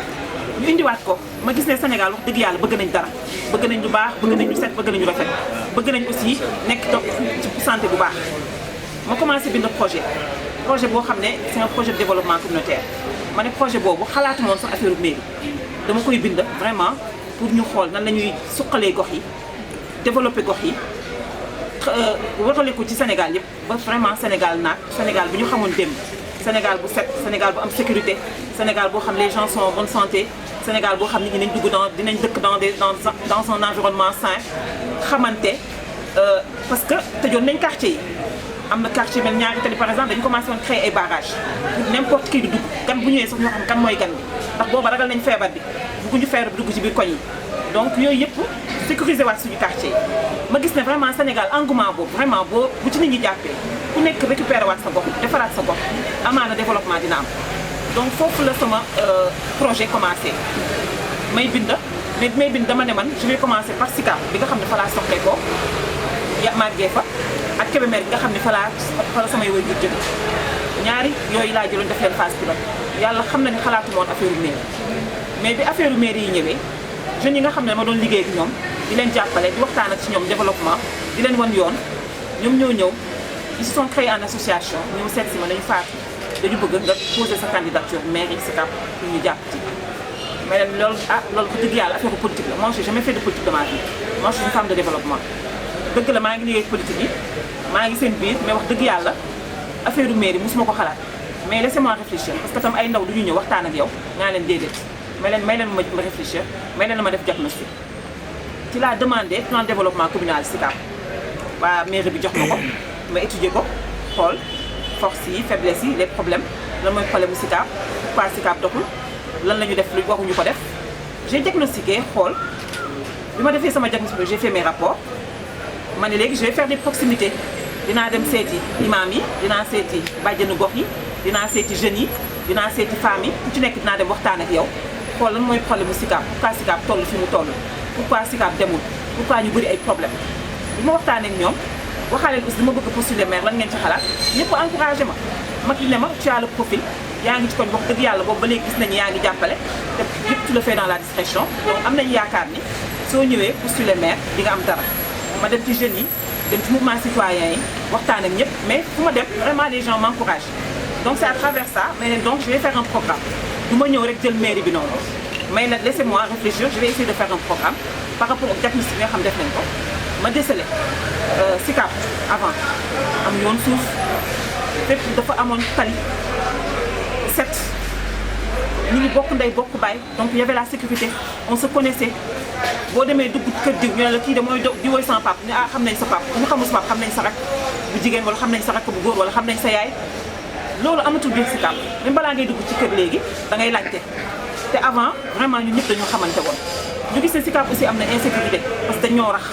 ñu indiwaat ko ma gis ne Sénégal wax dëgg yàlla bëgg nañ dara bëgg nañ lu baax bëgg nañ lu set bëgg nañ lu rafet bëgg nañ aussi nekk toog ci santé bu baax ma commencé bind projet boo xam ne c'est un projet de développement communautaire ma ne projet boobu xalaatu moon sax affaire mairie dama koy bind vraiment pour ñu xool nan la ñuy suqalee gox yi développer gox yi wërale ko ci Sénégal yëpp ba vraiment Sénégal naat Sénégal bi ñu xamoon démb Sénégal bu set Sénégal bu am sécurité Sénégal boo xam les gens sont en bonne santé Sénégal boo xam ni dinañ dugg dinañ dëkk dans un environnement sain xamante parce que tëjoon nañ quartier yi am na quartier mel ñaari tali par exemple dañu commencé woon créer ay barrages pour n'importe qui di dugg gan bu ñëwee sax ñoo xam kan mooy gan bi ndax booba ragal nañ feebar bi bugguñu feebar bi dugg ci biir koñ yi donc yooyu yëpp sécuriser waat suñu quartier yi ma gis ne vraiment Sénégal engouement boobu vraiment bu ci nit ñi jàppee ku nekk récupérer waat sa gox defaraat sa gox amaana développement dina am donc foofu la sama projet commencé may bind mais may bind dama ne man je vais commencer par Sicap bi nga xam ne fa laa soxlee ko màggee fa ak Kébémer bi nga xam ne fa la samay waajur jóge ñaari yooyu laa jëloon def leen phase pilote yàlla xam na ne xalaatu moon affaire u mairie mais bi affaire u mairie yi ñëwee jeunes yi nga xam ne dama doon liggéey ak ñoom di leen jàppale di waxtaan ak ci ñoom développement di leen wan yoon ñoom ñoo ñëw ils se sont créés en association ñëw seet si ma nañu faatu dañu bëgg nga poser sa candidature mairie Sicap pour ñu jàpp ci mais leen loolu loolu ko dëgg yàlla affaire politique la moi j'ai jamais fait de politique de ma vie moi je suis une femme de développement dëgg la maa ngi liggéey politique yi maa ngi seen biir mais wax dëgg yàlla affaire u mairie mosuma ko xalaat mais laissez-moi réfléchir parce que tam ay ndaw du ñu ñëw waxtaan ak yow nga leen déedéet may leen ma réfléchir may leen ma def diagnostic ci laa demandé plan de développement communal Sicap waa mairie bi jox ma ko ma étudier ko xool force yi faiblesse yi les problèmes lan mooy problème mu Sicap pourquoi Sicap doxul lan la ñu def lu waxuñu ko def j'ai diagnostiqué xool bi ma defee sama diagnostic j'ai fait mes rapports ma ne léegi je vais faire des proximités dinaa dem seeti imam yi dinaa seeti bàjjenu gox yi dinaa seeti jeunes yi dinaa seeti femmes yi ku ci nekk dinaa dem waxtaan ak yow xool lan mooy problème mu Sicap pourquoi Sicap toll fi mu toll pourquoi Sicap demul pourquoi ñu bëri ay problème bi ma waxtaanee ak ñoom waxaaleen aussi dama bëgg postuler maire lan ngeen ci xalaat ñëpp encouragé ma mag li ne ma tu as le profil yaa ngi ci koñ wax dëgg yàlla boobu ba léegi gis nañu yaa ngi jàppale te yëpp tu le fais dans la discrétion donc am nañu yaakaar ni soo ñëwee postuler maire di nga am dara ma dem ci jeunes yi dem ci mouvement citoyen yi waxtaan ak ñëpp mais fu ma dem vraiment les gens m'encouragent donc c'est à travers ça mais donc je vais faire un programme du ma ñëw rek jël mairie bi noonu mais nag laissez-moi réfléchir je vais essayer de faire un programme par rapport au diagnostic bi nga xam def nañ ko ma décelé Sicap avant am yoon suuf fépp dafa amoon tali set ñu ngi bokk ndey bokk baay donc il y avait la sécurité on se connaissait boo demee dugg kër diw ñu ne la kii de mooy di woy sama pap ñu xam nañ sa pap bu ñu xamul sa pap xam nañ sa rak bu jigéen wala xam nañ sa rak bu góor wala xam nañ sa yaay loolu amatul biir Sicap même balaa ngay dugg ci kër léegi da ngay laajte te avant vraiment ñun ñëpp dañoo xamante woon ñu gis ne Sicap aussi am na insécurité parce que dañoo rax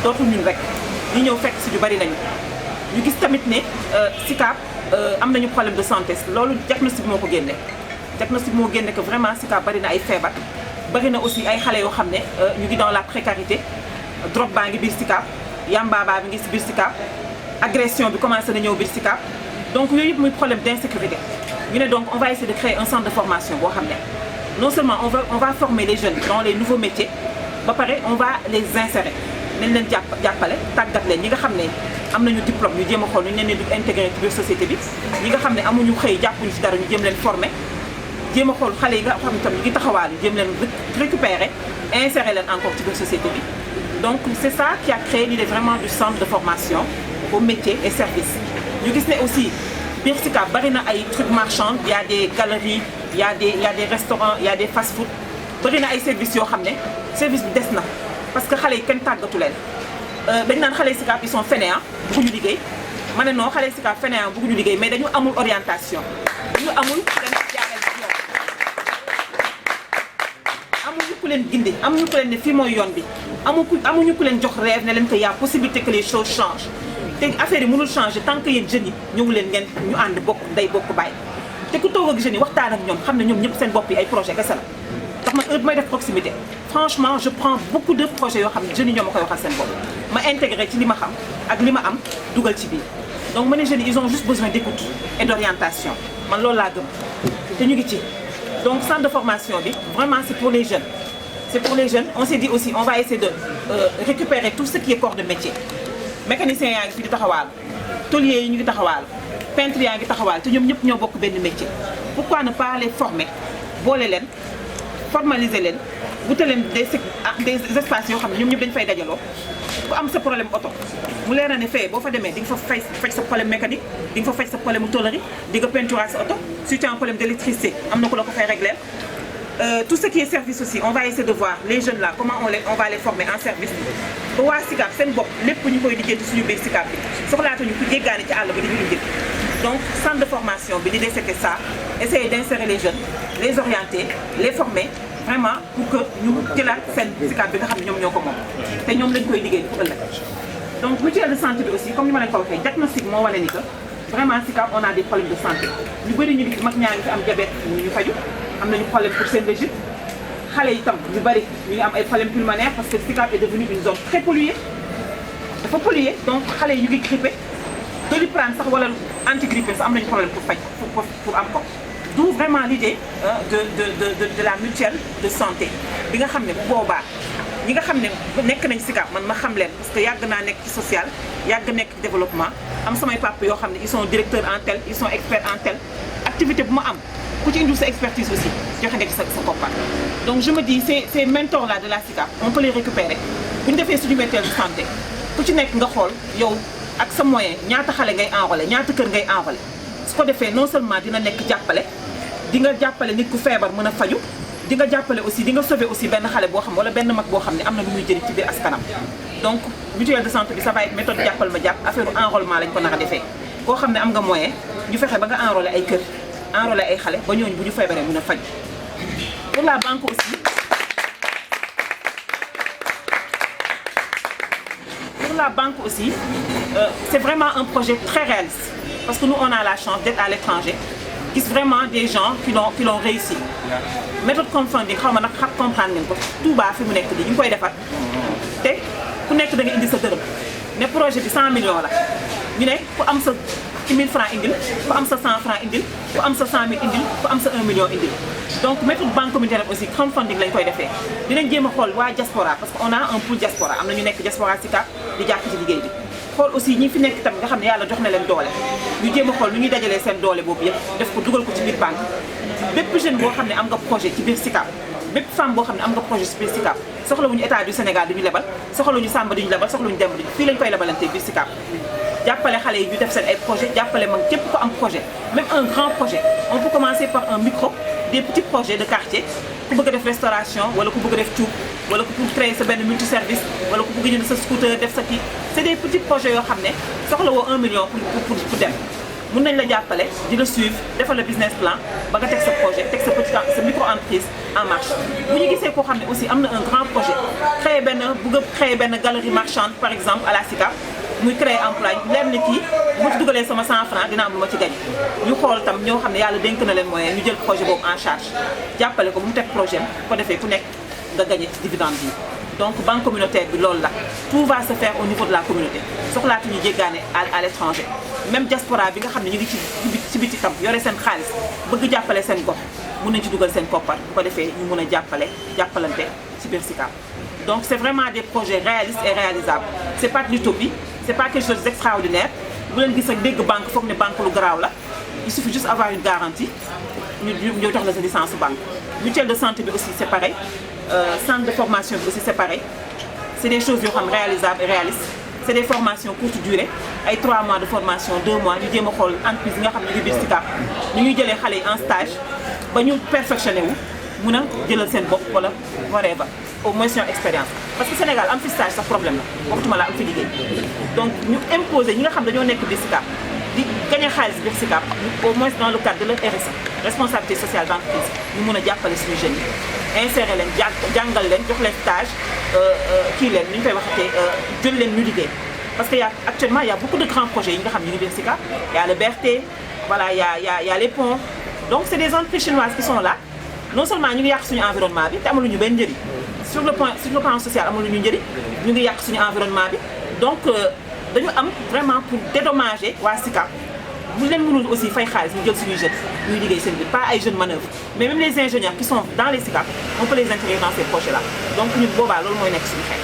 dootul ñun rek ñu ñëw fekk si ñu bari nañu ñu gis tamit ne Sicap am nañu problème de santé loolu diagnostic moo ko génne diagnostic moo génne que vraiment Sicap bari na ay feebar bari na aussi ay xale yoo xam ne ñu ngi dans la précarité drogue baa ngi biir Sicap yamba baa bi ngi si biir Sicap agression bi commencé na ñëw biir Sicap donc yooyu yëpp muy problème d'insécurité ñu ne donc on va essayer de créer un centre de formation boo xam ne non seulement on va former les jeunes dans les nouveaux métiers ba pare on va les insérer nañ leen jàppale tàggat leen ñi nga xam ne am nañu diplôme ñu jéem a xool ñu leen di intégré ci biir société bi ñi nga xam ne amuñu xëy jàppuñu ci dara ñu jéem leen former jéem a xool xale yi nga xam ne tam ñu ngi taxawaal ñu jéem leen récupérer insérer leen encore ci biir société bi donc c'est ça qui a créé l'idée vraiment du centre de formation au métier et services ñu gis ne aussi biir Sicap bari na ay trucs marchands il y a des galeries il y a des restaurants il y a des fast-food bari na ay services yoo xam ne service bi des na parce que xale yi kenn tàggatu leen dañ naan xale Sicap ils sont fainéants bëgguñu liggéey ma ne non xale Sicap fainéants bëgguñu liggéey mais dañu amul orientation dañu amul leen jaareel ci yoon amuñu ku leen gindi amuñu ku leen ne fii mooy yoon bi amuñu ku leen jox rêve ne leen que y a possibilité que les choses changent te affaire yi mënul changer tant que yéen jeunes yi ñëwu leen ngeen ñu ànd bokk day bokk bàyyi te ku toog ak jeunes yi waxtaan ak ñoom xam ne ñoom ñëpp seen bopp yi ay projet kese la ndax man heure bi may def proximité franchement je prends beaucoup de projets yoo xam ne jeunes yi ñoo ma koy waxal seen bopp ma intégré ci li ma xam ak li ma am dugal ci biir donc ma ne jeunes yi ils ont juste besoin d'écoute et d'orientation man loolu laa gëm te ñu ngi ci donc centre de formation bi vraiment c'est pour les jeunes c'est pour les jeunes on s'est dit aussi on va essayer de récupérer tout ce qui est corps de métier mécaniciens yaa ngi fi di taxawaal tôliers yi ñu ngi taxawaal peintres yaa ngi taxawaal te ñoom ñëpp ñoo bokk benn métier pourquoi ne pas les former boole leen formaliser leen wute leen des espaces yoo xam ne ñoom ñëpp dañu fay dajaloo ku am sa problème oto mu leer na ne fee boo fa demee di nga fa faj sa problème mécanique di nga fa faj sa problème tôlerie di nga peinturer sa oto si tu as un problème d'électricité am na ku la ko fay régler tout ce qui est service aussi on va essayer de voir les jeunes là comment on va les former en service ba waa Sicap seen bopp lépp ñu koy liggéey ci suñu biir Sicap bi soxlaatuñu ku jéggaani ci àll ba di ñu indi donc centre de formation bi l'idée c'était ça essayer d'insérer les jeunes les orienter les former vraiment pour que ñu jëlaat seen Sicap bi nga xam ne ñoom ñoo ko moom te ñoom lañ koy liggéey pour ëllëg donc mutuelle de santé bi aussi comme ni ma leen ko waxee diagnostic moo wane ni que vraiment Sicap on a des problèmes de santé ñu bëri ñu ngi mag ñaa ngi fi am diabète ñu faju am nañu problème pour seen régime xale yi tam ñu bëri ñu ngi am ay problèmes pulmonaires parce que Sicap est devenu une zone très polluée dafa polluée donc xale yi ñu ngi grippé Doliprane sax wala antigrippé sax am nañu problème pour faj pour am ko d'où vraiment l'idée de la mutuelle de santé bi nga xam ne bu boobaa ñi nga xam ne nekk nañ Sicap man ma xam leen parce que yàgg naa nekk ci social yàgg nekk ci développement am samay papa yoo xam ne ils sont directeurs en tel ils sont experts en tel activité bu ma am ku ci indil sa expertise aussi joxe nga ci sa koppar donc je me dis ces mentors là de la Sicap on peut les récupérer bu ñu defee suñu mutuelle de santé ku ci nekk nga xool yow ak sa moyen ñaata xale ngay enrôler ñaata kër ngay enrôler su ko defee non seulement dina nekk jàppale di nga jàppale nit ku feebar mën a faju di nga jàppale aussi di nga sauver aussi benn xale boo xam wala benn mag boo xam ne am na lu muy jëriñ ci biir askanam donc mutuelle de santé bi ça va être méthode jàppal ma jàpp affaire enrôlement lañ ko nar a defee koo xam ne am nga moyen ñu fexe ba nga enrôler ay kër enrôler ay xale ba ñooñu bu ñu feebaree mën a faj pour la banque aussi la banque aussi c'est vraiment un projet très réaliste parce que nous on a la chance d'être à l'étranger gis vraiment des gens qui l'ont réussi méthode crowdfunding xaw ma nag xam comprendre ngeen ko Touba fi mu nekk di ñu ngi koy defar te ku nekk da nga indi sa dërëm ne projet bi 100 millions la ñu ne ku am sa 1000 francs indil ku am sa 100 francs indil ku am sa 100 000 indil ku am sa 1 million indil donc méthode banque communautaire aussi crowdfunding lañ koy defee dinañ jéem a xool waa diaspora parce que on a un pool diaspora am na ñu nekk diaspora Sicap di jàpp ci liggéey bi xool aussi ñi fi nekk tam nga xam ne yàlla jox na leen doole ñu jéem a xool nu ñuy dajalee seen doole boobu yëpp def ko dugal ko ci biir banque bépp jeune boo xam ne am nga projet ci biir Sicap bépp femme boo xam ne am nga projet ci biir Sicap soxlawuñu état du Sénégal duñu lebal soxlawuñu Samba duñu lebal soxlawuñu Demba duñu fii lañ koy lebalante biir Sicap jàppale xale yi ñu def seen ay projet jàppale mag képp ko am projet même un grand projet on peut commencer par un micro des petits projets de quartier ku bëgg a def restauration wala ku bëgg a def cuub wala ku pour créer sa benn multiservice wala ku bëgg jënd sa scooter def sa kii c'est des petits projets yoo xam ne soxla woo 1 million pour dem mun nañ la jàppale di la suivre defal la business plan ba nga teg sa projet teg sa micro entreprise en marche bu ñu gisee koo xam ne aussi am na un grand projet créer benn galerie marchande par exemple à la Sicap muy créer emploi leer na kii bu ma ci dugalee sama 100 francs dina am lu ma ci gañ ñu xool tam ñoo xam ne yàlla dénk na leen moyen ñu jël projet boobu en charge jàppale ko bu mu teg projet ko defee ku nekk nga gagné ci dividende bi donc banque communautaire bi loolu la tout va se faire au niveau de la communauté soxlaatu ñu jéggaane à l'étranger même diaspora bi nga xam ne ñu ngi ci biti tam yore seen xaalis bëgg jàppale seen gox mun nañ ci dugal seen koppar bu ko defee ñu mun a jàppalante ci biir Sicap donc c'est vraiment des projets réalistes et réalisables c'est pas de l'utopie c'est pas quelque chose d'extraordinaire bu leen gis rek dégg banque foog ne banque lu garaaw la il suffit juste avoir une garantie ñu jox la sa licence banque. Mutuelle de santé bi aussi c'est pareil centre de formation bi aussi c'est pareil c'est des choses yoo xam réalisables et réalistes c'est des formations courte durée ay 3 mois de formation 2 mois ñu jéem a xool entreprise yi nga xam ne ñu ngi biir SICAP ñu ñuy jëlee xale yi en stage ba ñu perfectionné wu mun a jëlal seen bopp wala whatever au moins seen expérience parce que Sénégal am fi stage sax problème la waxtuma la am fi liggéey donc ñu imposer ñi nga xam dañoo nekk biir SICAP di gagné xaalis biir SICAP au moins dans le cadre de leur RSE responsabilité sociale d'entreprise ñu mun a jàppale suñu jeunes yi insérer leen jàngal leen jox leen stage kii leen ni ñu koy waxatee jël leen ñu liggéey parce que actuellement il y a beaucoup de grands projets yi nga xam ñu ngi biir SICAP il y a le BRT voilà il y a les ponts donc c'est des entreprises chinoises qui sont là non seulement ñu ngi yàq suñu environnement bi te amaluñu benn njëriñ sur le plan social amaluñu njëriñ ñu ngi yàq suñu environnement bi donc dañu am vraiment pour dédommager waa SICAP bu leen mënul aussi fay xaalis ñu jël suñuy jeunes ñuy liggéey seen biir pas ay jeunes manœuvres mais même les ingénieurs qui sont dans les SICAP on peut les intégrer dans ces projets là donc ñun boobaa loolu mooy nekk suñu xel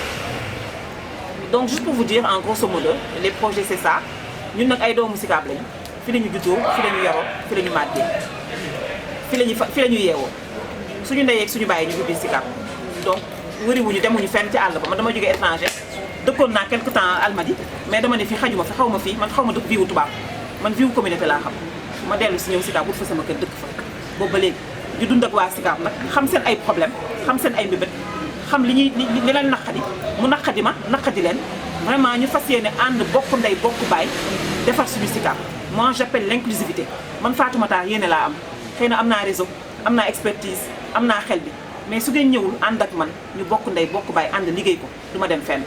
donc juste pour vous dire en grosso modo les projets c'est ça ñun nag ay doomu SICAP lañu fi la ñu juddoo fi la ñu yaroo fi la ñu màggee fi la ñu yeewoo suñu ndey ak suñu bàyyi ñu ngi biir SICAP donc wëriwuñu demuñu fenn ci àll ba man dama jógee étranger dëkkoon naa quelque temps Almadies mais dama ne fii xajuma fi xaw ma fii man xaw ma dëkk viwu tubaab man viwu communauté laa xam ma dellu si ñëw SICAP wut fa sama kër dëkk fa boobu ba léegi ñu dund ak waa SICAP nag xam seen ay problème xam seen ay mbébét xam li leen naqadi mu naqadi ma naqadi leen vraiment ñu fas yéene ànd bokk ndey bokk baay defar suñu SICAP moi j'appelle l'inclusivité man Fatoumata yéene laa am xëy na am naa réseau am naa expertise am naa xel bi mais su ngeen ñëwul ànd ak man ñu bokk ndey bokk baay ànd liggéey ko du ma dem fenn.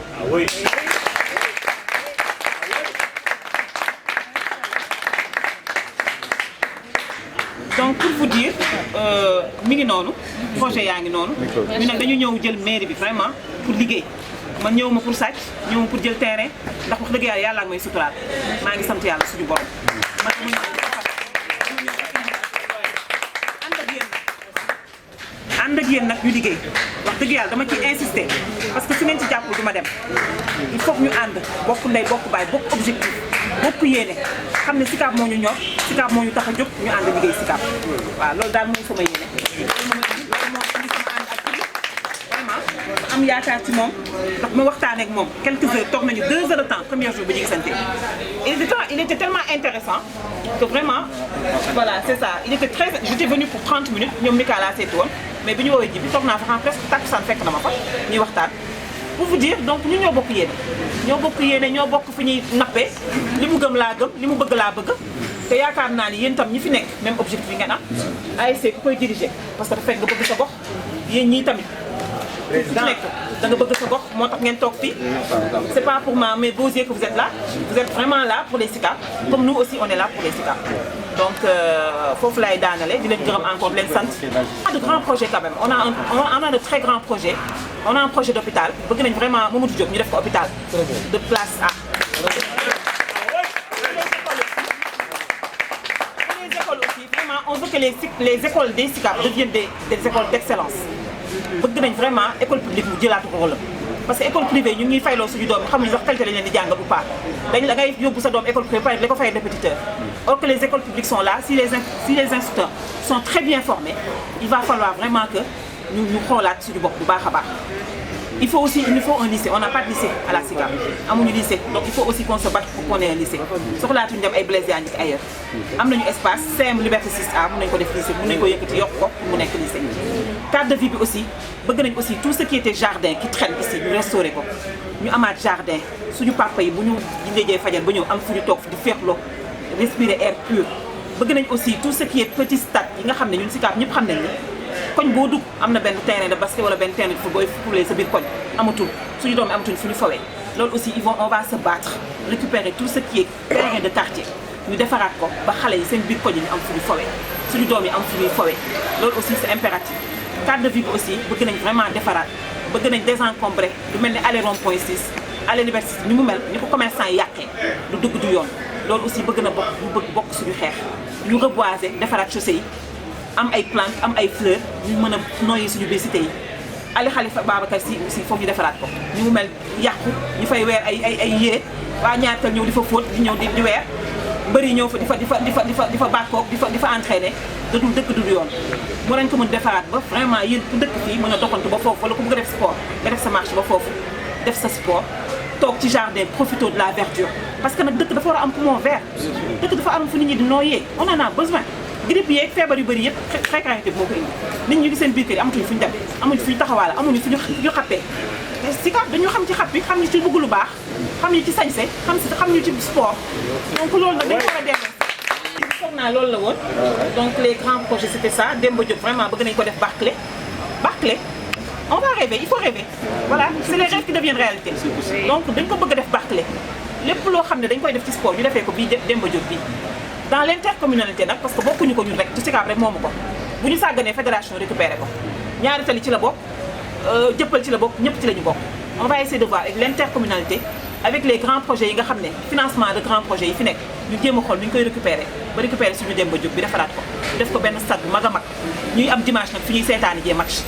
donc pour vous dire mi ngi noonu projet yaa ngi noonu ñu nag dañu ñëw jël mairie bi vraiment pour liggéey man ñëw ma pour sàcc ñëw ma pour jël terrain ndax wax dëgg yàlla ak may suturaal maa ngi sant yàlla suñu borom ànd ak yéen nag ñu liggéey wax dëgg yàlla dama ciy insister parce que su ngeen ci jàppul du ma dem il faut que ñu ànd bokk ndey bokk baay bokk objectif bokk yéene xam ne SICAP moo ñu ñor SICAP moo ñu tax a jóg ñu ànd liggéey SICAP waaw loolu daal mooy sama yéene loolu moo indi sama ànd ak kii vraiment am yaakaar ci moom ndax ma waxtaanee ak moom quelques heures toog nañu 2 heures de temps premier jour bi ñu gisante il était tellement intéressant que vraiment voilà c'est ça il était très j'étais venu pour 30 minutes ñoom Mika laa seeti woon mais bi ñu woowee ji bi toog naa fa xam presque takkusaan fekk na ma fa ñuy waxtaan pour vous dire donc ñu ñoo bokk yéene ñoo bokk fi ñuy nappee li mu gëm laa gëm li mu bëgg laa bëgg te yaakaar naa ni yéen tam ñi fi nekk même objectif yi ngeen am ASC ku koy diriger parce que dafa fekk nga bëgg sa gox yéen ñii tamit ku nekk da nga bëgg sa gox moo tax ngeen toog fii c'est pas pour mes beaux yeux que vous êtes là vous êtes vraiment là pour les SICAP comme nous aussi on est là pour les SICAP donc foofu laay daanale di leen gërëm encore di leen sant on a de grands projets quand même on a de très grands projets on a un projet d'hôpital bëgg nañ vraiment Mamadou Diop ñu def ko hôpital de place A les écoles aussi vraiment on veut que les écoles des SICAP deviennent des écoles d'excellence bëgg nañ vraiment école publique mu jëlaatu ko rôle parce que école privée ñu ngi fayloo suñu doom xamuñu sax qualité lañ leen di jàng bu baax dañ la ngay yóbbu sa doom école privée pare la ko fay répétiteur or que les écoles publiques sont là si les instructeurs sont très bien formés il va falloir vraiment que ñu xoolaat suñu bopp bu baax a baax il nous faut un lycée on n'a pas de lycée à la SICAP amuñu lycée donc il faut aussi qu'on se batte pour qu'on ait un lycée soxlaatuñu dem ay Blaise Diagne ailleurs am nañu espace CM Liberté 6A mën nañu ko def lycée mën nañu ko yëkkati yokk ko mu nekk lycée cadre de vie bi aussi bëgg nañ aussi tout ce qui était jardin qui traîne ici ñu restaurer ko ñu amaat jardin suñu papa yi bu ñu jëndee fajar ba ñëw am fu ñu toog di féexloo respirer air pur bëgg nañ aussi tout ce qui est petit stade yi nga xam ne ñun SICAP ñëpp xam nañ ni koñ boo dugg am na benn terrain de basket wala benn terrain de football booy sa biir koñ amatul suñu doom yi amatuñ fu ñu fawee loolu aussi on va se battre récupérer tout ce qui est terrain de quartier ñu defaraat ko ba xale yi seen biir koñ yi ñu am fu ñu fawee suñu doom yi am fu ñuy fawee loolu aussi c'est impératif cadre de vie bi aussi bëgg nañ vraiment defaraat bëgg nañ désencombrer lu mel ni allée rond-point 6 allée Liberté 6 ni mu mel ni ko commerçant yi yàqee du dugg du yoon loolu aussi bëgg na bokk suñu xeex ñu reboiser defaraat chaussée yi am ay plantes am ay fleurs ñu mën a noyyi suñu biir cité yi Ali Khalifa Babacar Sy aussi foog ñu defaraat ko ni mu mel yàqu ñu fay weer ay yére waa ñaartal ñëw di fa fóot di ñëw di weer mbëri ñëw fa di fa bàkkoog di fa entraîné dadul dëkk du yoon moo nañ ko mën defaraat ba vraiment yéen ku dëkk fii mën a doxantu ba foofu wala ku bëgg a def sport nga def sa marche ba foofu def sa sport toog ci jardin profité de la verdure parce que nag dëkk dafa war a am poumon vert dëkk dafa am fu nit ñi di nooyee on en a besoin grippe yeeg feebar yu bëri yëpp fréquenté bi moo ko indi nit ñi ngi seen biir kër yi amatuñu fu ñu dem amuñu fu ñu taxawaale amuñu fu ñu xappee Sicap dañu xam ci xap bi xam ñu ci bëgg lu baax xam ñu ci sañse xam ñu ci sport donc loolu nag dañ ko war a delloo foog naa loolu la woon donc les grands projets c'était ça Demba Diop vraiment bëgg nañu ko def Barclay on va rêver il faut rêver voilà c'est les rêves qui deviennent réalité donc dañ ko bëgg a def Barclay lépp loo xam ne dañ koy def ci sport ñu defee ko bii Demba Diop bii dans l'intercommunalité nag parce que bokkuñu ko ñun rek ci Sicap rek moomu ko bu ñu sàgganee fédération récupéré ko ñaari tali ci la bokk jëppal ci la bokk ñëpp ci la ñu bokk on va essayer de voir avec l'intercommunalité avec les grands projets yi nga xam ne financement de grands projets yi fi nekk ñu jéem a xool nu ñu koy récupérer ba récupérer suñu Demba Diop bi defaraat ko def ko benn stade bu mag a mag ñuy am dimanche nag fi ñuy seetaani jee match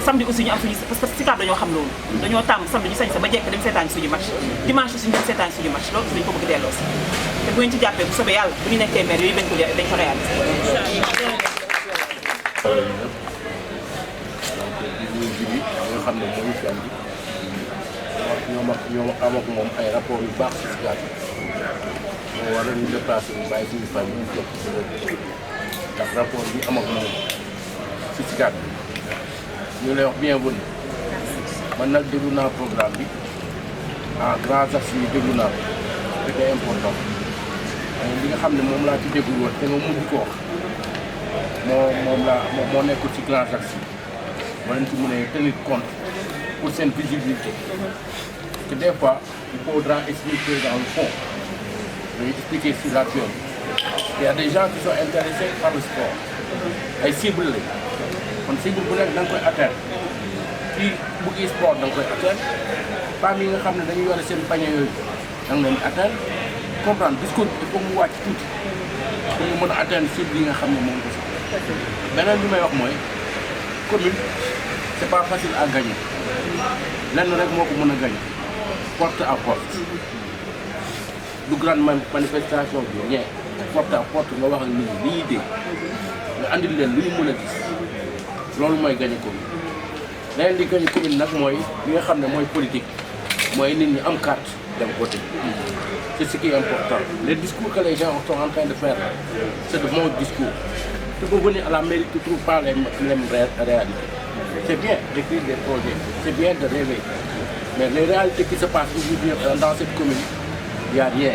samedi aussi ñu am suñu parce que Sicap dañoo xam loolu dañoo tàmm samedi ñu sañ sa ba jekk dem seetaani suñu match dimanche aussi ñu dem seetaani suñu match loolu dañ ko bëgg delloo si te bu ngeen ci jàppee bu soobee yàlla bu ñu nekkee maire yooyu dañ ko réaliser nga xam ne mooy fi andi ñoo am ak moom ay rapport yu baax ci Sicap moo waral ñu déplacé bu bàyyi suñu famille ñu jox ci ndax rapport bi am ak moom ci Sicap ñu lay wax bienvenue man nag déglu naa programme bi en grands axes yi déglu naa ko c'était important li nga xam ne moom laa ci déglu woon te nga mujj ko wax moo nekkul ci grands axes yi ma leen ci mën a tenir compte pour seen visibilité que des fois il faudra expliquer dans le fond dañuy expliquer sur la théorie il y a des gens qui sont intéressés par le sport ay cible lañ kon cible bu nekk da nga koy atteindre kii bëgg sport da nga koy atteindre femmes yi nga xam ne dañuy yore seen panier yooyu da nga leen di atteindre comprendre discours il faut mu wàcc tuuti pour ñu mën a atteindre cible yi nga xam ne moom ko si beneen bi may wax mooy commune c'est pas facile à gagner lenn rek moo ko mën a gagner porte à porte du grande manifestation bi ñee porte à porte nga wax ak nit ñi li ñuy dégg nga andil leen lu ñu mën a gis loolu mooy gagner commune leneen di gagner commune nag mooy li nga xam ne mooy politique mooy nit ñi am carte dem voter c'est ce qui est important les discours que les gens sont en train de faire là c'est de bons discours tu peux venir à la mairie tu trouves pas les mêmes réalités c'est bien d'écrire des projets c'est bien de rêver mais les réalités qui se passent aujourd'hui dans cette commune il y a rien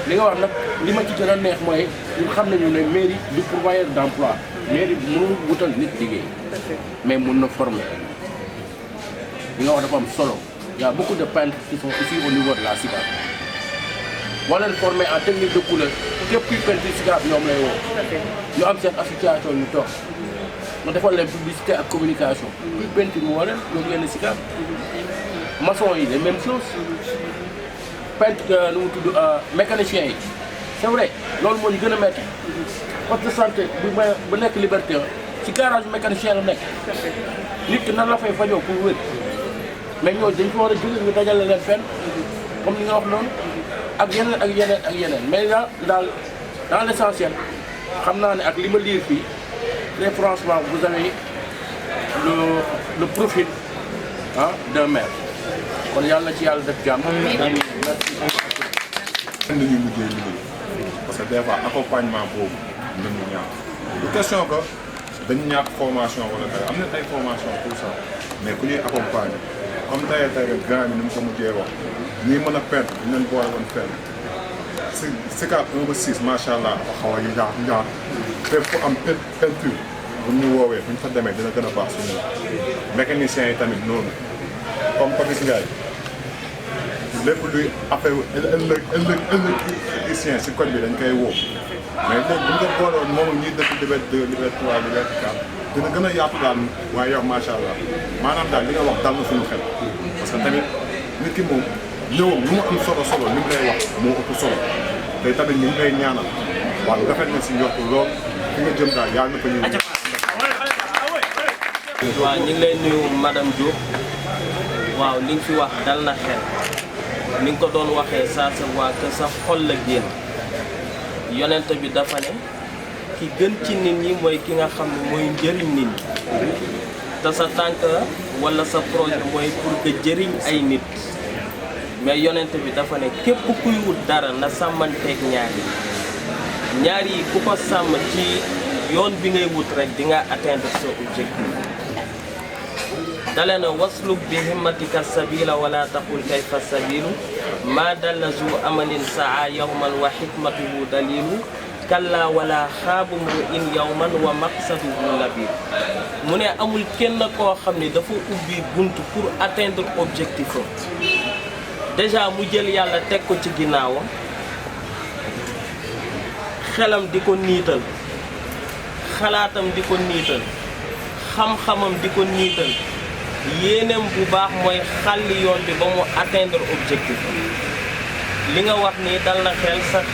li nga wax nag li ma ci gën a neex mooy ñu xam nañu ne mairie du pourvoyeur d'emploi mairie bi mënul wutal nit liggéey mais mun na former li nga wax dafa am solo il y a beaucoup de peintres qui sont ici au niveau de la Sicap boo leen formé en technique de couleur képp kuy peintre Sicap ñoom lay woo ñu am seen association ñu toog mu defal leen publicité ak communication kuy peintre mu woo leen ñoom yenn Sicap maçon yi les mêmes choses peintre nu mu tudd mécanicien yi c'est vrai loolu moo ñu gën a métti poste de santé bu nekk Liberté ci garage mécanicien la nekk nit ki nan la fay fajoo pour wér mais ñooñu dañ ko war a jóge ñu dajale leen fenn comme ni nga wax noonu ak yeneen mais daal dans l'essentiel xam naa ne ak li ma lire fii très franchement vous avez le profil d'un maire kon yàlla ci yàlla def jàmm. nañu liggéey parce que des fois accompagnement boobu nañu ñàkk du question que dañu ñàkk formation wala dara am na ay formation pour ça mais ku ñuy accompagner comme tey grand bi ni mu ko mujjee wax ñii mën a peintre ñu leen boole woon fenn Sicap 1 ba 6 macha allah dafa xaw a ñaax fépp fu am peinture bu ñu woowee bu ñu fa demee dina gën a baax suñu mécaniciens yi tamit noonu comme Papis Ndiaye lépp luy affaire électricien si code bi dañ koy woo mais léegi bu ñu ko booloon moom ñuy dëkk Liberté 2 Liberté 3 Liberté 4 dina gën a yaatu daal waaye yow macha allah maanaam daal li nga wax dal na suñu xel parce que tamit nit ki moom ñëwam lu mu am solo li mu lay wax moo ëpp solo te tamit ñu ngi lay ñaanal waaw rafet na si njort lool fi nga jëm daal yàlla na ko ñëw. waaw ñu ngi lay nuyu madame Diop waaw li nga fi wax dal na xel ni nga ko doon waxee ça se voit que sa xol la génn yonent bi dafa ne ki gën ci nit ñi mooy ki nga xam ne mooy njëriñ nit ñi te sa tànk wala sa projet mooy pour que jëriñ ay nit mais yonent bi dafa ne képp kuy wut dara na sàmmanteeg ñaar yi ku ko sàmm ci yoon bi ngay wut rek di nga atteindre sa objectif dale na wasluk bi himmatika sabila wala taqul kayfa sabilu ma dalla zu amalin saa yawman wa hikmatuhu dalilu kalla wala xaabu mru in yawman wa maqsaduhu labir mu ne amul kenn koo xam ne dafa ubbi bunt pour atteindre objectif am déjà mu jël yàlla teg ko ci ginnaawam xelam di ko niital xalaatam di ko niital xam-xamam di ko niital yéeneem bu baax mooy xàlli yoon bi ba mu atteindre objectif li nga wax nii dal na xel sax